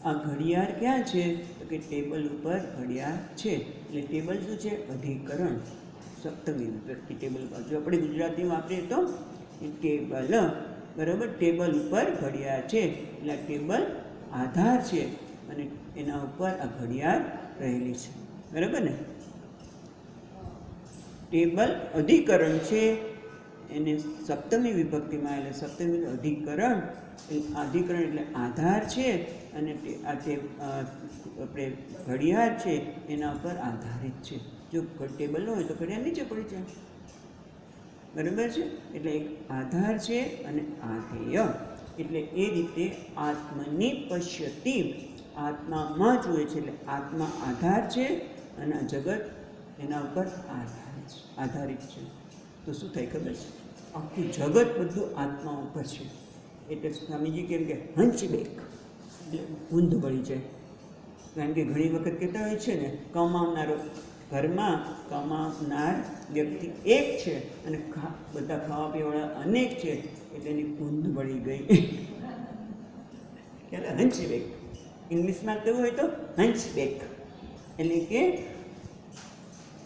આ ઘડિયાળ ક્યાં છે? તો કે ટેબલ ઉપર ઘડિયાળ છે. એટલે ટેબલ શું છે? અધિકરણ, સપ્તમી વિભક્તિ ટેબલ ઉપર. જો આપણે ગુજરાતી વાપરીએ તો ટેબલ, બરાબર. ટેબલ ઉપર ઘડિયાળ છે એટલે ટેબલ આધાર છે અને એના ઉપર આ ઘડિયાળ રહેલી છે, બરાબર ને? ટેબલ અધિકરણ છે, એને સપ્તમી વિભક્તિમાં, એટલે સપ્તમી અધિકરણ. અધિકરણ એટલે આધાર છે અને આપણે ઘડિયાળ છે એના ઉપર આધારિત છે. જો ટેબલ ન હોય તો ઘડિયાળ નીચે પડી જાય, બરાબર છે? એટલે એક આધાર છે અને આધેય. એટલે એ રીતે આત્મની પશ્યતિ, આત્મામાં જુએ છે. એટલે આત્મા આધાર છે અને આ જગત એના ઉપર આધારિત છે. તો શું થાય ખબર છે? આખું જગત બધું આત્મા ઉપર છે. એટલે સ્વામીજી કેમ કે હંચબેક, એટલે ઊંધ પડી જાય. કારણ કે ઘણી વખત કહેતા હોય છે ને, ઘરમાં કમાવનાર વ્યક્તિ એક છે અને બધા ખાવા પીવાવાળા અનેક છે, એટલે એની ઊંધ પડી ગઈ. એટલે હંચબેક. ઇંગ્લિશમાં કહેવું હોય તો હંચબેક, એટલે કે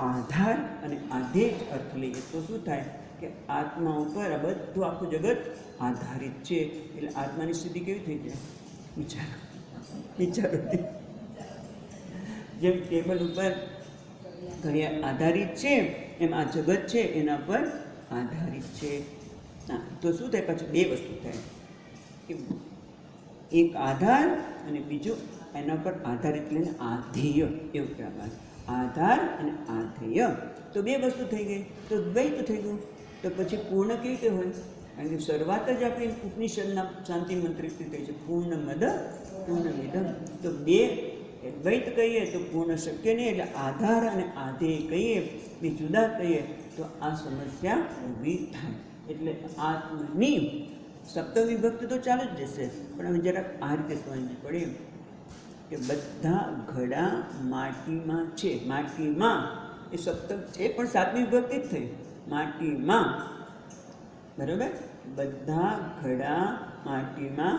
આધાર અને આધેય અર્થ લઈએ તો શું થાય કે આત્મા ઉપર આ બધું આખું જગત આધારિત છે. એટલે આત્માની સ્થિતિ કેવી થઈ જાય? વિચારો. જેમ ટેબલ ઉપર ઘડિયાળ આધારિત છે, એમ આ જગત છે એના પર આધારિત છે. તો શું થાય? પાછું બે વસ્તુ થાય, એક આધાર અને બીજું એના પર આધારિત લઈને આધેય, એવું કહેવાય. આધાર અને આધેય, તો બે વસ્તુ થઈ ગઈ, તો દ્વૈત થઈ ગયું. તો પછી પૂર્ણ કેવી રીતે હોય? કારણ કે શરૂઆત જ આપણી ઉપનિષદના શાંતિ મંત્રથી થઈ છે, પૂર્ણમદ પૂર્ણમિદમ. તો બે દ્વૈત કહીએ તો પૂર્ણ શક્ય નહીં. એટલે આધાર અને આધેય કહીએ, બે જુદા કહીએ તો આ સમસ્યા ઊભી થાય. એટલે આત્મની સપ્તમી વિભક્તિ તો ચાલુ જ જશે, પણ હવે જરાક આ રીતે સમજવી પડે કે બધા ઘડા માટીમાં છે. માટીમાં એ સપ્તમ છે પણ 7મી વિભક્તિ જ થઈ. માટીમાં, બરાબર. બધા ઘડા માટીમાં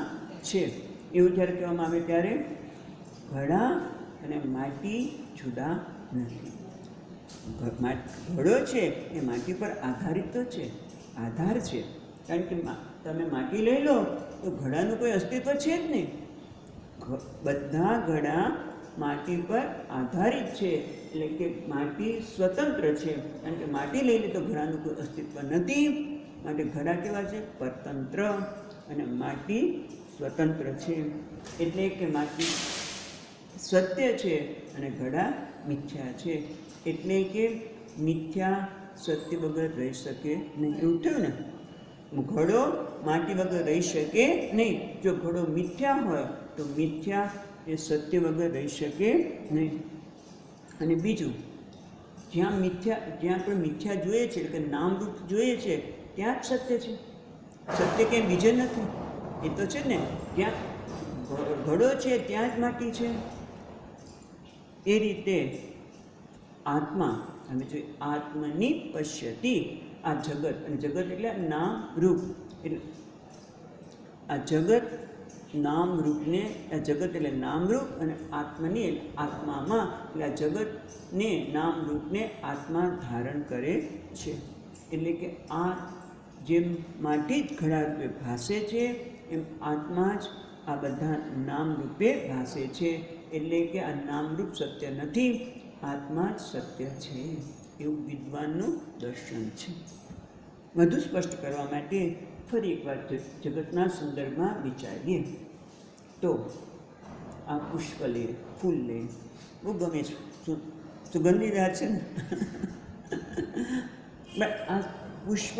છે એવું જ્યારે કહેવામાં આવે ત્યારે ઘડા અને માટી જુદા નથી. ઘડો છે એ માટી પર આધારિત તો છે, આધાર છે. કારણ કે તમે માટી લઈ લો તો ઘડાનું કોઈ અસ્તિત્વ છે જ નહીં. બધા ઘડા માટી પર આધારિત છે, એટલે કે માટી સ્વતંત્ર છે. કારણ કે માટી લઈ લે તો ઘડાનું કોઈ અસ્તિત્વ નથી. માટે ઘડા કેવા છે? પરતંત્ર. અને માટી સ્વતંત્ર છે. એટલે કે માટી સત્ય છે અને ઘડા મિથ્યા છે. એટલે કે મિથ્યા સત્ય વગર રહી શકે નહીં, એવું થયું ને? ઘડો માટી વગર રહી શકે નહીં. જો ઘડો મિથ્યા હોય તો મિથ્યા એ સત્ય વગર રહી શકે નહીં. અને બીજું, જ્યાં પણ મિથ્યા જોઈએ છે, એટલે કે નામરૂપ જોઈએ છે, ત્યાં જ સત્ય છે. સત્ય ક્યાંય બીજે નથી. એ તો છે ને, ત્યાં ઘડો છે ત્યાં જ માટી છે. એ રીતે આત્મા, અમે જોઈએ આત્મની પશ્યતિ, આ જગત, અને જગત એટલે નામ રૂપ, એટલે આ જગત નામ રૂપને, આ જગત એટલે નામરૂપ અને આત્માની એટલે આત્મામાં, એટલે આ જગતને નામ રૂપને આત્મા ધારણ કરે છે. એટલે કે આ જેમ માટી જ ઘડા રૂપે ભાસે છે એમ આત્મા જ આ બધા નામ રૂપે ભાસે છે. એટલે કે આ નામરૂપ સત્ય નથી, આત્મા જ સત્ય છે, એવું વિદ્વાનનું દર્શન છે. વધુ સ્પષ્ટ કરવા માટે ફરી એકવાર જગતના સંદર્ભમાં વિચારીએ તો આ પુષ્પ લે, ફૂલ લે, બહુ ગમે છે, સુગંધીદાર છે ને બટ આ પુષ્પ,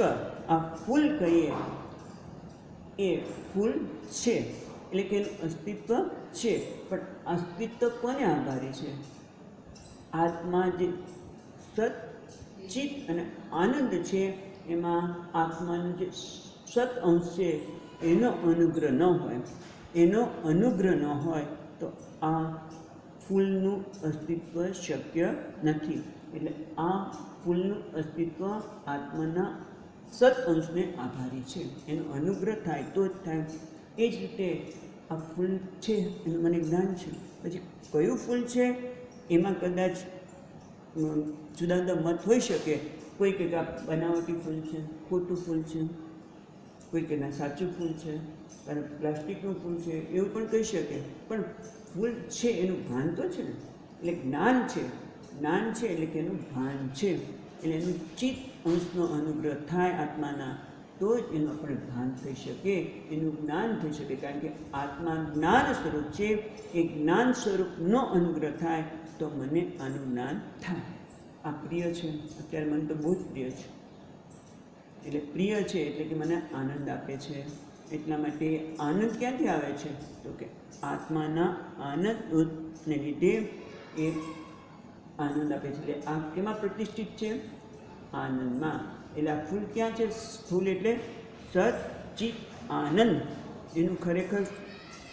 આ ફૂલ કહીએ એ ફૂલ છે એટલે કે એનું અસ્તિત્વ છે, પણ અસ્તિત્વ કોને આભારી છે? આત્મા જે સત ચિત્ત અને આનંદ છે એમાં આત્માનું જે સત અંશ છે એનો અનુગ્રહ ન હોય, એનો અનુગ્રહ ન હોય તો આ ફૂલનું અસ્તિત્વ શક્ય નથી. એટલે આ ફૂલનું અસ્તિત્વ આત્માના સત અંશને આભારી છે, એનો અનુગ્રહ થાય તો જ થાય. એ જ રીતે આ ફૂલ છે એનું મને જ્ઞાન છે, પછી કયું ફૂલ છે એમાં કદાચ જુદા જુદા મત હોઈ શકે. કોઈ કે આ બનાવટી ફૂલ છે, ખોટું ફૂલ છે, કોઈ કે ના સાચું ફૂલ છે, અને પ્લાસ્ટિકનું ફૂલ છે, એવું પણ કહી શકે. પણ ફૂલ છે એનું ભાન તો છે ને, એટલે જ્ઞાન છે, જ્ઞાન છે એટલે કે એનું ભાન છે, એટલે એનું ચિત્ત અંશનો અનુગ્રહ થાય આત્માના તો જ એનું આપણે ભાન થઈ શકે, એનું જ્ઞાન થઈ શકે. કારણ કે આત્મા જ્ઞાન સ્વરૂપ છે, એ જ્ઞાન સ્વરૂપનો અનુગ્રહ થાય તો મને આનું જ્ઞાન થાય. આ પ્રિય છે, અત્યારે મને તો બહુ જ પ્રિય છે, એટલે પ્રિય છે એટલે કે મને આનંદ આપે છે. એટલા માટે આનંદ ક્યાંથી આવે છે? તો કે આત્માના આનંદને લીધે એ આનંદ આપે છે. એટલે આ કેમાં પ્રતિષ્ઠિત છે? આનંદમાં. એટલે આ ફૂલ ક્યાં છે? ફૂલ એટલે સત ચિત્ત આનંદ, એનું ખરેખર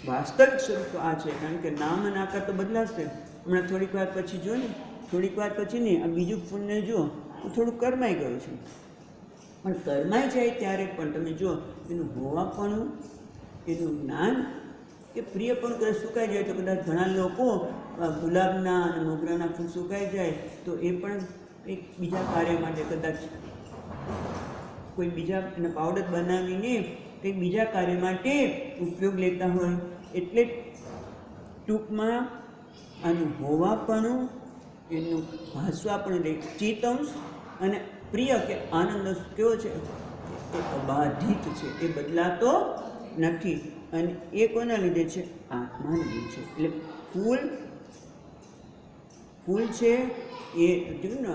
વાસ્તવિક સ્વરૂપ આ છે. કારણ કે નામ અને આકાર તો બદલાશે. હમણાં થોડીક વાર પછી જો ને, થોડીક વાર પછી નહીં, આ બીજું ફૂલને જુઓ તો થોડું કરમાઈ ગયું છે, પણ કરમાઈ જાય ત્યારે પણ તમે જુઓ એનું હોવાપણું, એનું જ્ઞાન કે પ્રિયપણું કદાચ સુકાઈ જાય તો કદાચ ઘણા લોકો ગુલાબના અને મોગરાના ફૂલ સુકાઈ જાય તો એ પણ એક બીજા કાર્ય માટે કદાચ કોઈ બીજા એનો પાવડર બનાવીને કંઈક બીજા કાર્ય માટે ઉપયોગ લેતા હોય. એટલે ટૂંકમાં આનું હોવાપણું, એનું ભાસવાપણું એટલે ચેતંશ અને પ્રિય કે આનંદ કેવો છે? એ અબાધિત છે, એ બદલાતો નથી. અને એ કોના લીધે છે? આત્માને લીધે છે. એટલે ફૂલ છે એ જોયું ને,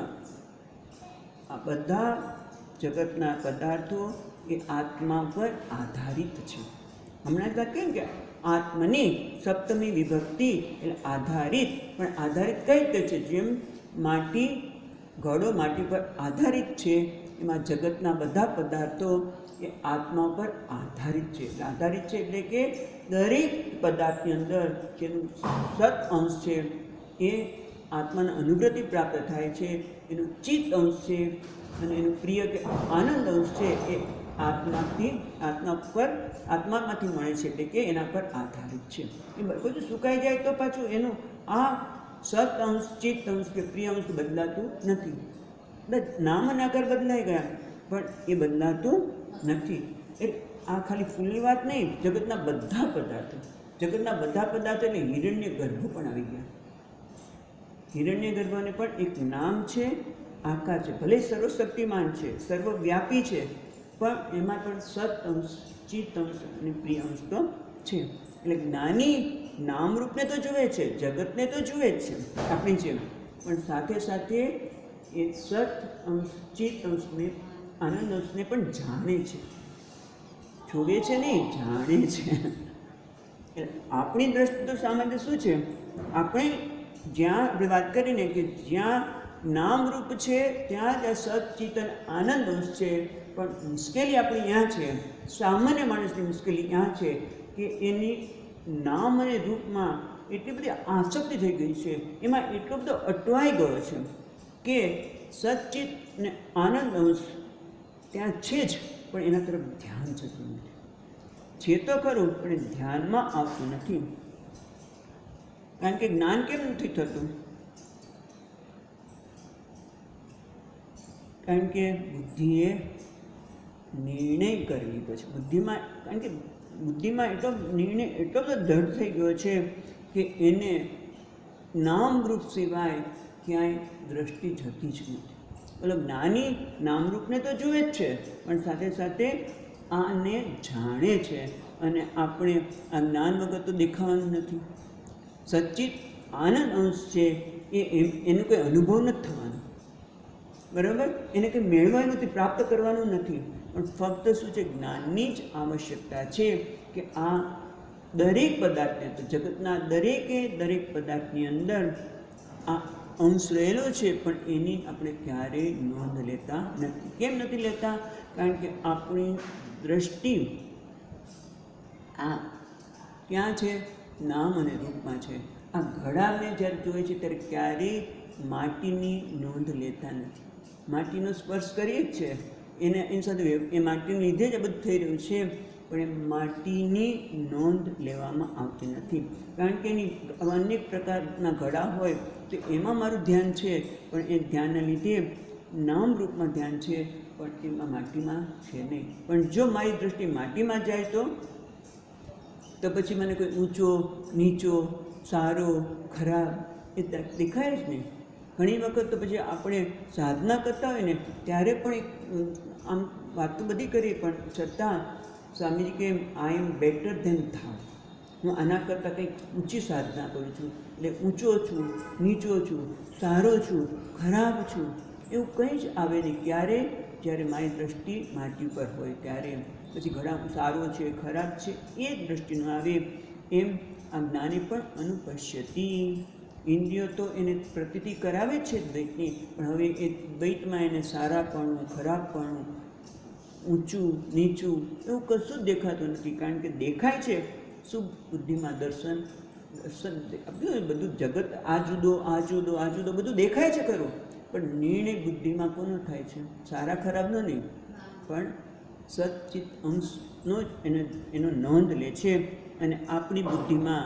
આ બધા જગતના પદાર્થો એ આત્મા પર આધારિત છે. હમણાં જ કેમ કે આત્મની સપ્તમી વિભક્તિ એટલે આધારિત, પણ આધારિત કઈ રીતે છે? જેમ માટી, ઘડો માટી પર આધારિત છે, એમાં જગતના બધા પદાર્થો એ આત્મા પર આધારિત છે. એટલે આધારિત છે એટલે કે દરેક પદાર્થની અંદર જેનું સત અંશ છે એ આત્માના અનુગ્રહથી પ્રાપ્ત થાય છે, એનું ચિત્ત અંશ છે અને એનું પ્રિય કે આનંદ અંશ છે એ આત્મામાંથી મળે છે, એટલે કે એના પર આધારિત છે. એ બધું સુકાઈ જાય તો પાછું એનું આ સત અંશ, ચિત્ત અંશ કે પ્રિય અંશ બદલાતું નથી. નામ અને આકાર બદલાઈ ગયા પણ એ બદલાતું નથી. એટલે આ ખાલી ફૂલની વાત નહીં, જગતના બધા પદાર્થો એટલે હિરણ્ય ગર્ભ પણ આવી ગયા. હિરણ્ય ગર્ભને પણ એક નામ છે, આકાર છે, ભલે સર્વશક્તિમાન છે, સર્વવ્યાપી છે, પણ એમાં પણ સત અંશ, ચિત્ત અંશ અને પ્રિય અંશ તો છે. એટલે જ્ઞાની નામરૂપને તો જુએ છે, જગતને તો જુએ જ છે આપણી જેમ, પણ સાથે સાથે એ સત અંશ, ચિત્ત અંશને, આનંદ અંશને પણ જાણે છે. જોવે છે નહીં, જાણે છે. એટલે આપણી દ્રષ્ટિ તો સામાન્ય શું છે? આપણે જ્યાં આપણે વાત કરીને કે જ્યાં નામરૂપ છે ત્યાં જ આ સત, ચિત્ત અને આનંદ અંશ છે. પણ મુશ્કેલી આપણી ત્યાં છે, સામાન્ય માણસની મુશ્કેલી ત્યાં છે કે એની નામ અને રૂપમાં એટલી બધી આસક્તિ થઈ ગઈ છે, એમાં એટલો બધો અટવાઈ ગયો છે કે સચ્ચિત ને આનંદ અંશ ત્યાં છે જ, પણ એના તરફ ધ્યાન જતું નથી. છે તો ખરું પણ એ ધ્યાનમાં આવતું નથી. કારણ કે જ્ઞાન કેમ નથી થતું? કારણ કે બુદ્ધિએ નિર્ણય કરી લીધો છે. બુદ્ધિમાં, કારણ કે બુદ્ધિમાં એટલો નિર્ણય એટલો બધો દૃઢ થઈ ગયો છે કે એને નામરૂપ સિવાય ક્યાંય દ્રષ્ટિ જતી જ નથી. મતલબ જ્ઞાની નામરૂપને તો જુએ જ છે, પણ સાથે સાથે આને જાણે છે. અને આપણે આ જ્ઞાન વગર તો દેખાવાનું નથી. સચ્ચિત આનંદ અંશ છે એનો કોઈ અનુભવ નથી થવાનો, બરાબર? એને કંઈ મેળવવાનું નથી, પ્રાપ્ત કરવાનું નથી, પણ ફક્ત શું છે, જ્ઞાનની જ આવશ્યકતા છે કે આ દરેક પદાર્થને, તો જગતના દરેક પદાર્થની અંદર આ અંશ રહેલો છે, પણ એની આપણે ક્યારેય નોંધ લેતા નથી. કેમ નથી લેતા? કારણ કે આપણી દ્રષ્ટિ આ ક્યાં છે? નામ અને રૂપમાં છે. આ ઘડાને જ્યારે જોઈએ છે ત્યારે ક્યારેય માટીની નોંધ લેતા નથી. માટીનો સ્પર્શ કરીએ જ છે, એની સાથે એ માટીને લીધે જ આ બધું થઈ રહ્યું છે, પણ એ માટીની નોંધ લેવામાં આવતી નથી. કારણ કે એની અનેક પ્રકારના ઘડા હોય તો એમાં મારું ધ્યાન છે, પણ એ ધ્યાનના લીધે નામરૂપમાં ધ્યાન છે, પણ એમાં માટીમાં છે નહીં. પણ જો મારી દૃષ્ટિ માટીમાં જાય તો પછી મને કોઈ ઊંચો નીચો, સારો ખરાબ એ દેખાય જ નહીં. ઘણી વખત તો પછી આપણે સાધના કરતા હોય ને ત્યારે પણ આમ વાત તો બધી કરી, પણ છતાં સ્વામીજી કે આઈ એમ બેટર ધેન થાવ, હું આના કરતાં કંઈક ઊંચી સાધના કરું છું, એટલે ઊંચો છું, નીચો છું, સારો છું, ખરાબ છું, એવું કંઈ જ આવે નહીં. ક્યારે? જ્યારે મારી દૃષ્ટિ માટી પર હોય ત્યારે. પછી ઘણા સારો છે, ખરાબ છે એ જ દૃષ્ટિનો આવે. એમ આ જ્ઞાની પણ અનુપશ્યતી. ઇન્દ્રિયો તો એને પ્રતીતિ કરાવે છે દ્વૈતની, પણ હવે એ દ્વૈતમાં એને સારાપણું, ખરાબપણું, ઊંચું નીચું એવું કશું જ દેખાતું નથી. કારણ કે દેખાય છે શું? બુદ્ધિમાં દર્શન બધું જગત આ જુદો, આ જુદો, આ જુદો બધું દેખાય છે ખરું, પણ નિર્ણય બુદ્ધિમાં કોનો થાય છે? સારા ખરાબનો નહીં, પણ સચ્ચિત અંશનો જ એનો નોંધ લે છે. અને આપણી બુદ્ધિમાં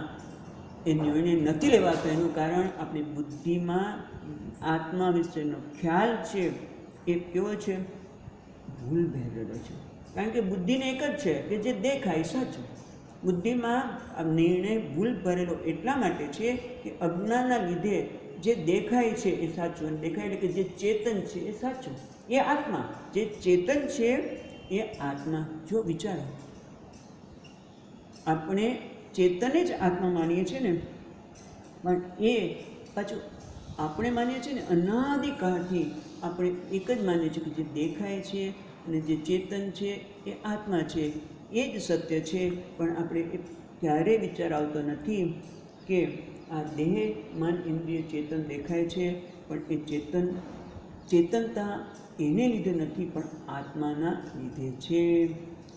એ નિર્ણય નથી લેવાતો. એનું કારણ આપણી બુદ્ધિમાં આત્મા વિશેનો ખ્યાલ છે એ કેવો છે? ભૂલ ભરેલો છે. કારણ કે બુદ્ધિને એક જ છે કે જે દેખાય સાચું. બુદ્ધિમાં આ નિર્ણય ભૂલ ભરેલો એટલા માટે છે કે અજ્ઞાનના લીધે જે દેખાય છે એ સાચું, અને દેખાય એટલે કે જે ચેતન છે એ સાચું, એ આત્મા. જે ચેતન છે એ આત્મા. જો વિચારો, આપણે ચેતને જ આત્મા માનીએ છીએ ને, પણ એ પાછું આપણે માનીએ છીએ ને અનાદિકાળથી આપણે એક જ માનીએ છીએ કે જે દેખાય છે અને જે ચેતન છે એ આત્મા છે, એ જ સત્ય છે. પણ આપણે એ ક્યારેય વિચાર આવતો નથી કે આ દેહ, મન, ઇન્દ્રિય, ચેતન દેખાય છે, પણ એ ચેતનતા એને લીધે નથી, પણ આત્માના લીધે છે.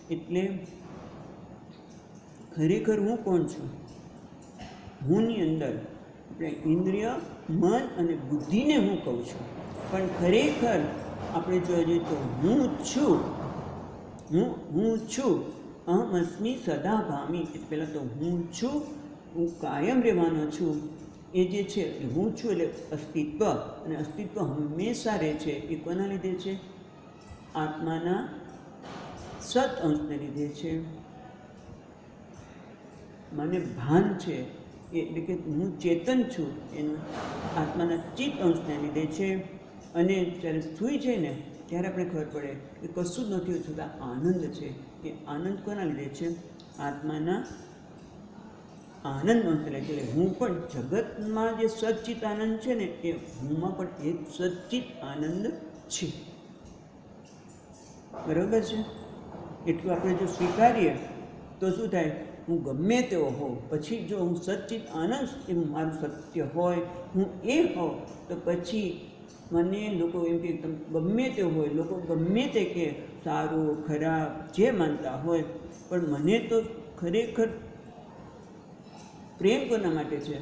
એટલે ખરેખર હું કોણ છું? હુંની અંદર આપણે ઇન્દ્રિય, મન અને બુદ્ધિને હું કહું છું, પણ ખરેખર આપણે જોવા જઈએ તો હું છું. હું છું. અહમ અસ્મિ સદા ભામી. એટલે પહેલાં તો હું છું, હું કાયમ રહેવાનો છું. એ જે છે હું છું એટલે અસ્તિત્વ, અને અસ્તિત્વ હંમેશા રહે છે. એ કોના લીધે છે? આત્માના સત અંશને લીધે છે. મને ભાન છે એટલે કે હું ચેતન છું એનું આત્માના ચિત્ત અંશને લીધે છે. અને જ્યારે સૂઈ જાય ને ત્યારે આપણે ખબર પડે કે કશું જ નથી છતાં આનંદ છે. એ આનંદ કોના લીધે છે? આત્માના આનંદ અંશને લીધે. એટલે હું પણ જગતમાં જે સચ્ચિત આનંદ છે ને એ હુંમાં પણ એક સચ્ચિત આનંદ છે. બરાબર છે? એટલું આપણે જો સ્વીકારીએ તો શું થાય? હું ગમે તેવો હોઉં, પછી જો હું સચ્ચિત આનંદ એ મારું સત્ય હોય, હું એ હોઉં, તો પછી મને લોકો એમ કે તમે ગમે તે હોય, લોકો ગમે તે કે સારું ખરાબ જે માનતા હોય, પણ મને તો ખરેખર પ્રેમ કોના માટે છે?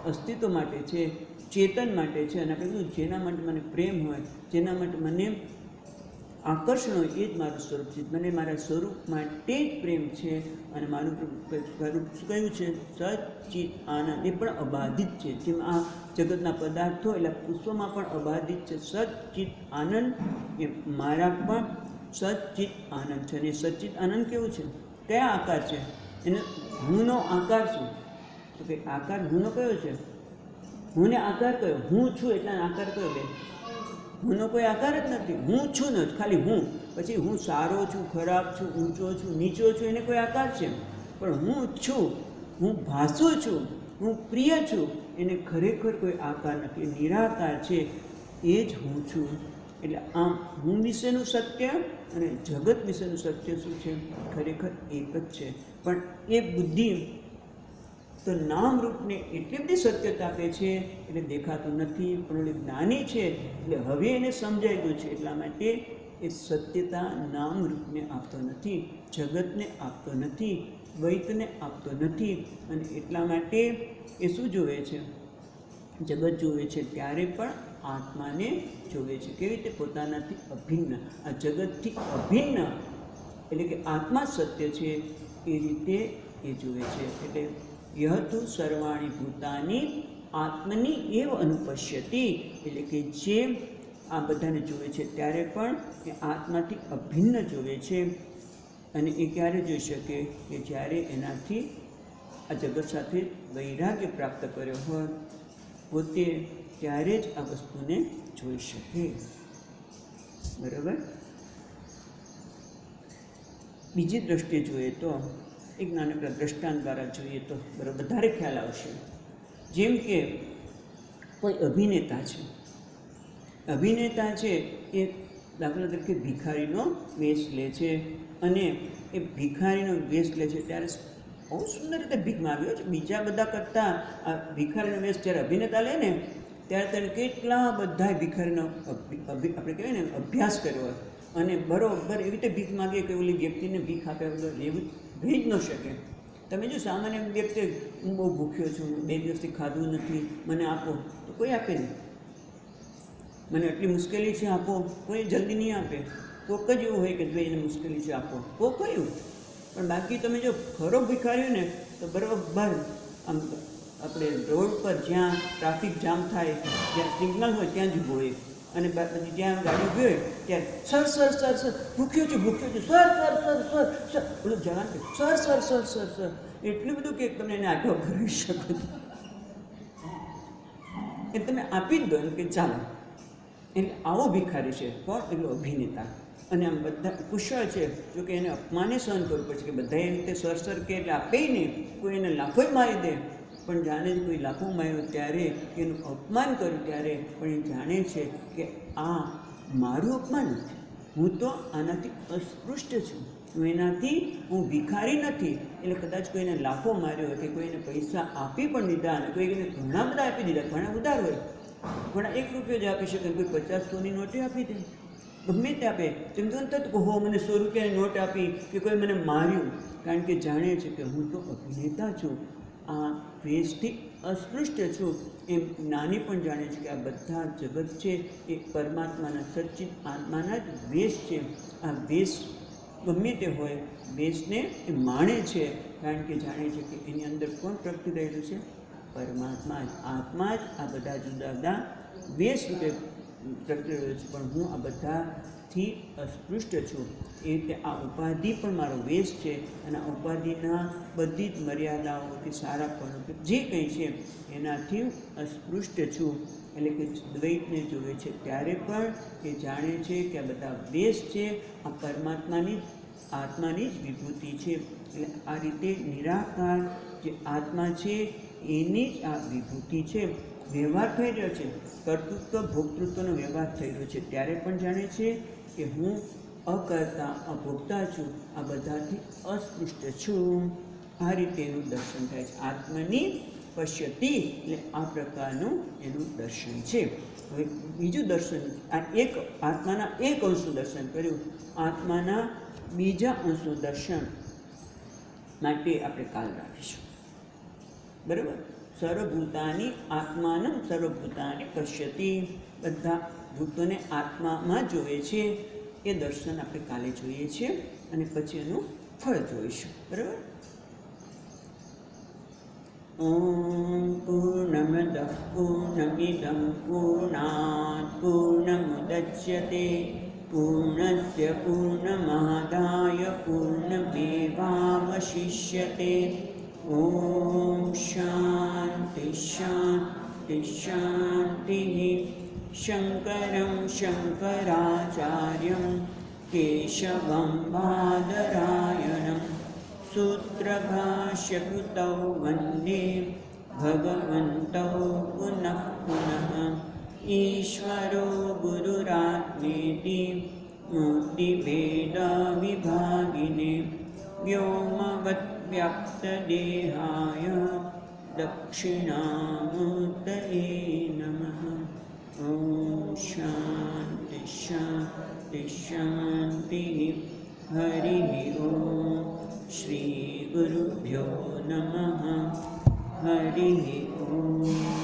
અસ્તિત્વ માટે છે, ચેતન માટે છે. અને આપણે કીધું જેના માટે મને પ્રેમ હોય, જેના માટે મને આકર્ષણ હોય એ જ મારું સ્વરૂપ છે. મને મારા સ્વરૂપ માટે જ પ્રેમ છે. અને મારું સ્વરૂપ શું કહ્યું છે? સચ્ચિત આનંદ. એ પણ અબાધિત છે. જેમ આ જગતના પદાર્થો એટલે પુષ્પમાં પણ અબાધિત છે. સચ્ચિત આનંદ એ મારા પણ સચ્ચિત આનંદ છે. અને સચ્ચિત આનંદ કેવું છે? કયા આકાર છે? એને હુંનો આકાર શું? તો કે આકાર હુંનો કયો છે? હુંને આકાર કયો? હું છું એટલે આકાર કયો બેન? હુંનો કોઈ આકાર જ નથી. હું છું ને ખાલી હું. પછી હું સારો છું, ખરાબ છું, ઊંચો છું, નીચો છું, એને કોઈ આકાર છે? પણ હું છું, હું ભાસું છું, હું પ્રિય છું, એને ખરેખર કોઈ આકાર નથી. નિરાકાર છે, એ જ હું છું. એટલે આમ હું વિશેનું સત્ય અને જગત વિશેનું સત્ય શું છે? ખરેખર એક જ છે. પણ એ બુદ્ધિ તો નામરૂપને એટલી બધી સત્યતા આપે છે એટલે દેખાતું નથી. પણ એ જ્ઞાની છે એટલે હવે એને સમજાઈ ગયું છે. એટલા માટે એ સત્યતા નામરૂપને આપતો નથી, જગતને આપતો નથી, દ્વૈતને આપતો નથી. અને એટલા માટે એ શું જોવે છે? જગત જોવે છે ત્યારે પણ આત્માને જોવે છે. કેવી રીતે? પોતાનાથી અભિન્ન. આ જગતથી અભિન્ન એટલે કે આત્મા સત્ય છે એ રીતે એ જોવે છે. એટલે યહ તુ સર્વાણી ભૂતાની આત્મની એવ અનુપશ્યતિ. એટલે કે જે આ બધાને જોવે છે ત્યારે પણ એ આત્માથી અભિન્ન જોવે છે. અને એ ક્યારે જોઈ શકે? કે જ્યારે એનાથી આ જગત સાથે વૈરાગ્ય પ્રાપ્ત કર્યો હોય પોતે, ત્યારે જ આ વસ્તુને જોઈ શકે. બરાબર. બીજી દ્રષ્ટિએ જોઈએ તો એક નાનકડા દ્રષ્ટાંત દ્વારા જોઈએ તો વધારે ખ્યાલ આવશે. જેમ કે કોઈ અભિનેતા છે. અભિનેતા છે એ દાખલા તરીકે ભિખારીનો વેશ લે છે. અને એ ભિખારીનો વેશ લે છે ત્યારે બહુ સુંદર રીતે ભીખ માગ્યો છે. બીજા બધા કરતાં આ ભિખારીનો વેશ જ્યારે અભિનેતા લે ને ત્યારે તેને કેટલા બધા ભિખારીનો આપણે કહેવાય ને અભ્યાસ કર્યો હોય. અને બરોબર એવી રીતે ભીખ માગે કે ઓલી વ્યક્તિને ભીખ આપ્યા વગર એવું થઈ જ ન શકે. તમે જો સામાન્ય વ્યક્તિ હું બહુ ભૂખ્યો છું, 2 દિવસથી ખાધું નથી, મને આપો, તો કોઈ આપે નહીં. મને આટલી મુશ્કેલી છે આપો, કોઈ જલ્દી નહીં આપે. કોક જ એવું હોય કે ભાઈ એને મુશ્કેલી છે આપો, કોક કયું. પણ બાકી તમે જો ખરો ભિખાર્યો ને તો બરાબર આમ આપણે રોડ પર જ્યાં ટ્રાફિક જામ થાય, જ્યાં સિગ્નલ હોય ત્યાં જ ઊભો હોય. અને પછી જ્યાં ગાડી ઊભી હોય ત્યારે સર સર સર સર ભૂખ્યો છું sir sir sir sir sir પેલું જવાન કે sir sir sir sir sir એટલું બધું કે તમે એને આટો કરી શકો. એ તમે આપી જ દો એમ કે ચાલો. એટલે આવો ભિખારી છે. કોણ? એટલો અભિનેતા. અને આમ બધા કુશળ છે. જોકે એને અપમાને સહન કરવું પડશે કે બધા એ રીતે સર સર કે એટલે આપે નહીં. કોઈ એને લાફો મારી દે પણ જાણે કોઈ લાફો માર્યો ત્યારે એનું અપમાન કર્યું ત્યારે પણ એ જાણે છે કે આ મારું અપમાન નથી. હું તો આનાથી અસ્પૃષ્ટ છું. હું ભિખારી નથી. એટલે કદાચ કોઈને લાફો માર્યો હોય કે કોઈને પૈસા આપી પણ દીધા અને કોઈને ઘણા બધા આપી દીધા, ઘણા ઉદાર હોય, ઘણા 1 રૂપિયો જ આપી શકે, કોઈ 50 100ની નોટે આપી દે, ગમે તે આપે. તેમ તો તરત કહો મને 100 રૂપિયાની નોટ આપી કે કોઈ મને માર્યું. કારણ કે જાણે છે કે હું તો અભિનેતા છું, આ વેશથી અસ્પૃષ્ટ છું. એમ જ્ઞાની પણ જાણે છે કે આ બધા જગત છે એ પરમાત્માના સચ્ચિત આત્માના જ વેશ છે. આ વેશ ગમે તે હોય, વેશને એ માણે છે. કારણ કે જાણે છે કે એની અંદર કોણ પ્રગટી રહેલું છે? પરમાત્મા જ. આત્મા જ આ બધા જુદા જુદા વેશ રૂપે પ્રગટી રહ્યો છે. પણ હું આ બધાથી અસ્પૃષ્ટ છું. એ રીતે આ ઉપાધિ પણ મારો વેશ છે. અને આ ઉપાધિના બધી જ મર્યાદાઓ કે સારાપણો કે જે કંઈ છે એનાથી અસ્પૃષ્ટ છું. એટલે કે દ્વૈતને જોવે છે ત્યારે પણ એ જાણે છે કે આ બધા વેશ છે, આ પરમાત્માની આત્માની જ વિભૂતિ છે. એટલે આ રીતે નિરાકાર જે આત્મા છે એની જ આ વિભૂતિ છે. વ્યવહાર થઈ રહ્યો છે, કર્તૃત્વ ભોક્તૃત્વનો વ્યવહાર થઈ રહ્યો છે ત્યારે પણ જાણે છે કે હું અકર્તા અભોક્તા છું, આ બધાથી અસ્પૃષ્ટ છું. આ રીતે એનું દર્શન થાય છે. આત્મની પશ્યતિ એટલે આ પ્રકારનું એનું દર્શન છે. હવે બીજું દર્શન, આ એક આત્માના એક અંશનું દર્શન કર્યું. આત્માના બીજા અંશનું દર્શન માટે આપણે કાલ રાખીશું. બરાબર. સર્વભૂતાની આત્માનં સર્વભૂતાની પશ્યતિ. બધા ભૂતોને આત્મામાં જોવે છે. એ દર્શન આપણે કાલે જોઈએ છીએ અને પછી એનું ફળ જોઈશું. બરાબર. ઓમ પૂર્ણમદઃ પૂર્ણમિદં પૂર્ણાત પૂર્ણમુદચ્યતે પૂર્ણસ્ય પૂર્ણમાદાય પૂર્ણમેવાવશિષ્યતે. ઓમ શાંતિ શાંતિ શાંતિ. શંકરં શંકરાચાર્યં કેશવં બાદરાયણં સૂત્રભાષ્યકૃતૌ વંદે ભગવन्तौ પુનઃ પુનઃ. ઈશ્વરો ગુરુરાત્મેતિ મૂર્તિભેદવિભાગિને વ્યોમવદ્વ્યાપ્તદેહાય દક્ષિણામૂર્તયે નમઃ. ઓમ શાંતિ શાંતિ શાંતિ. હરિ ઓમ. શ્રી ગુરુભ્યો નમઃ. હરિ ઓમ.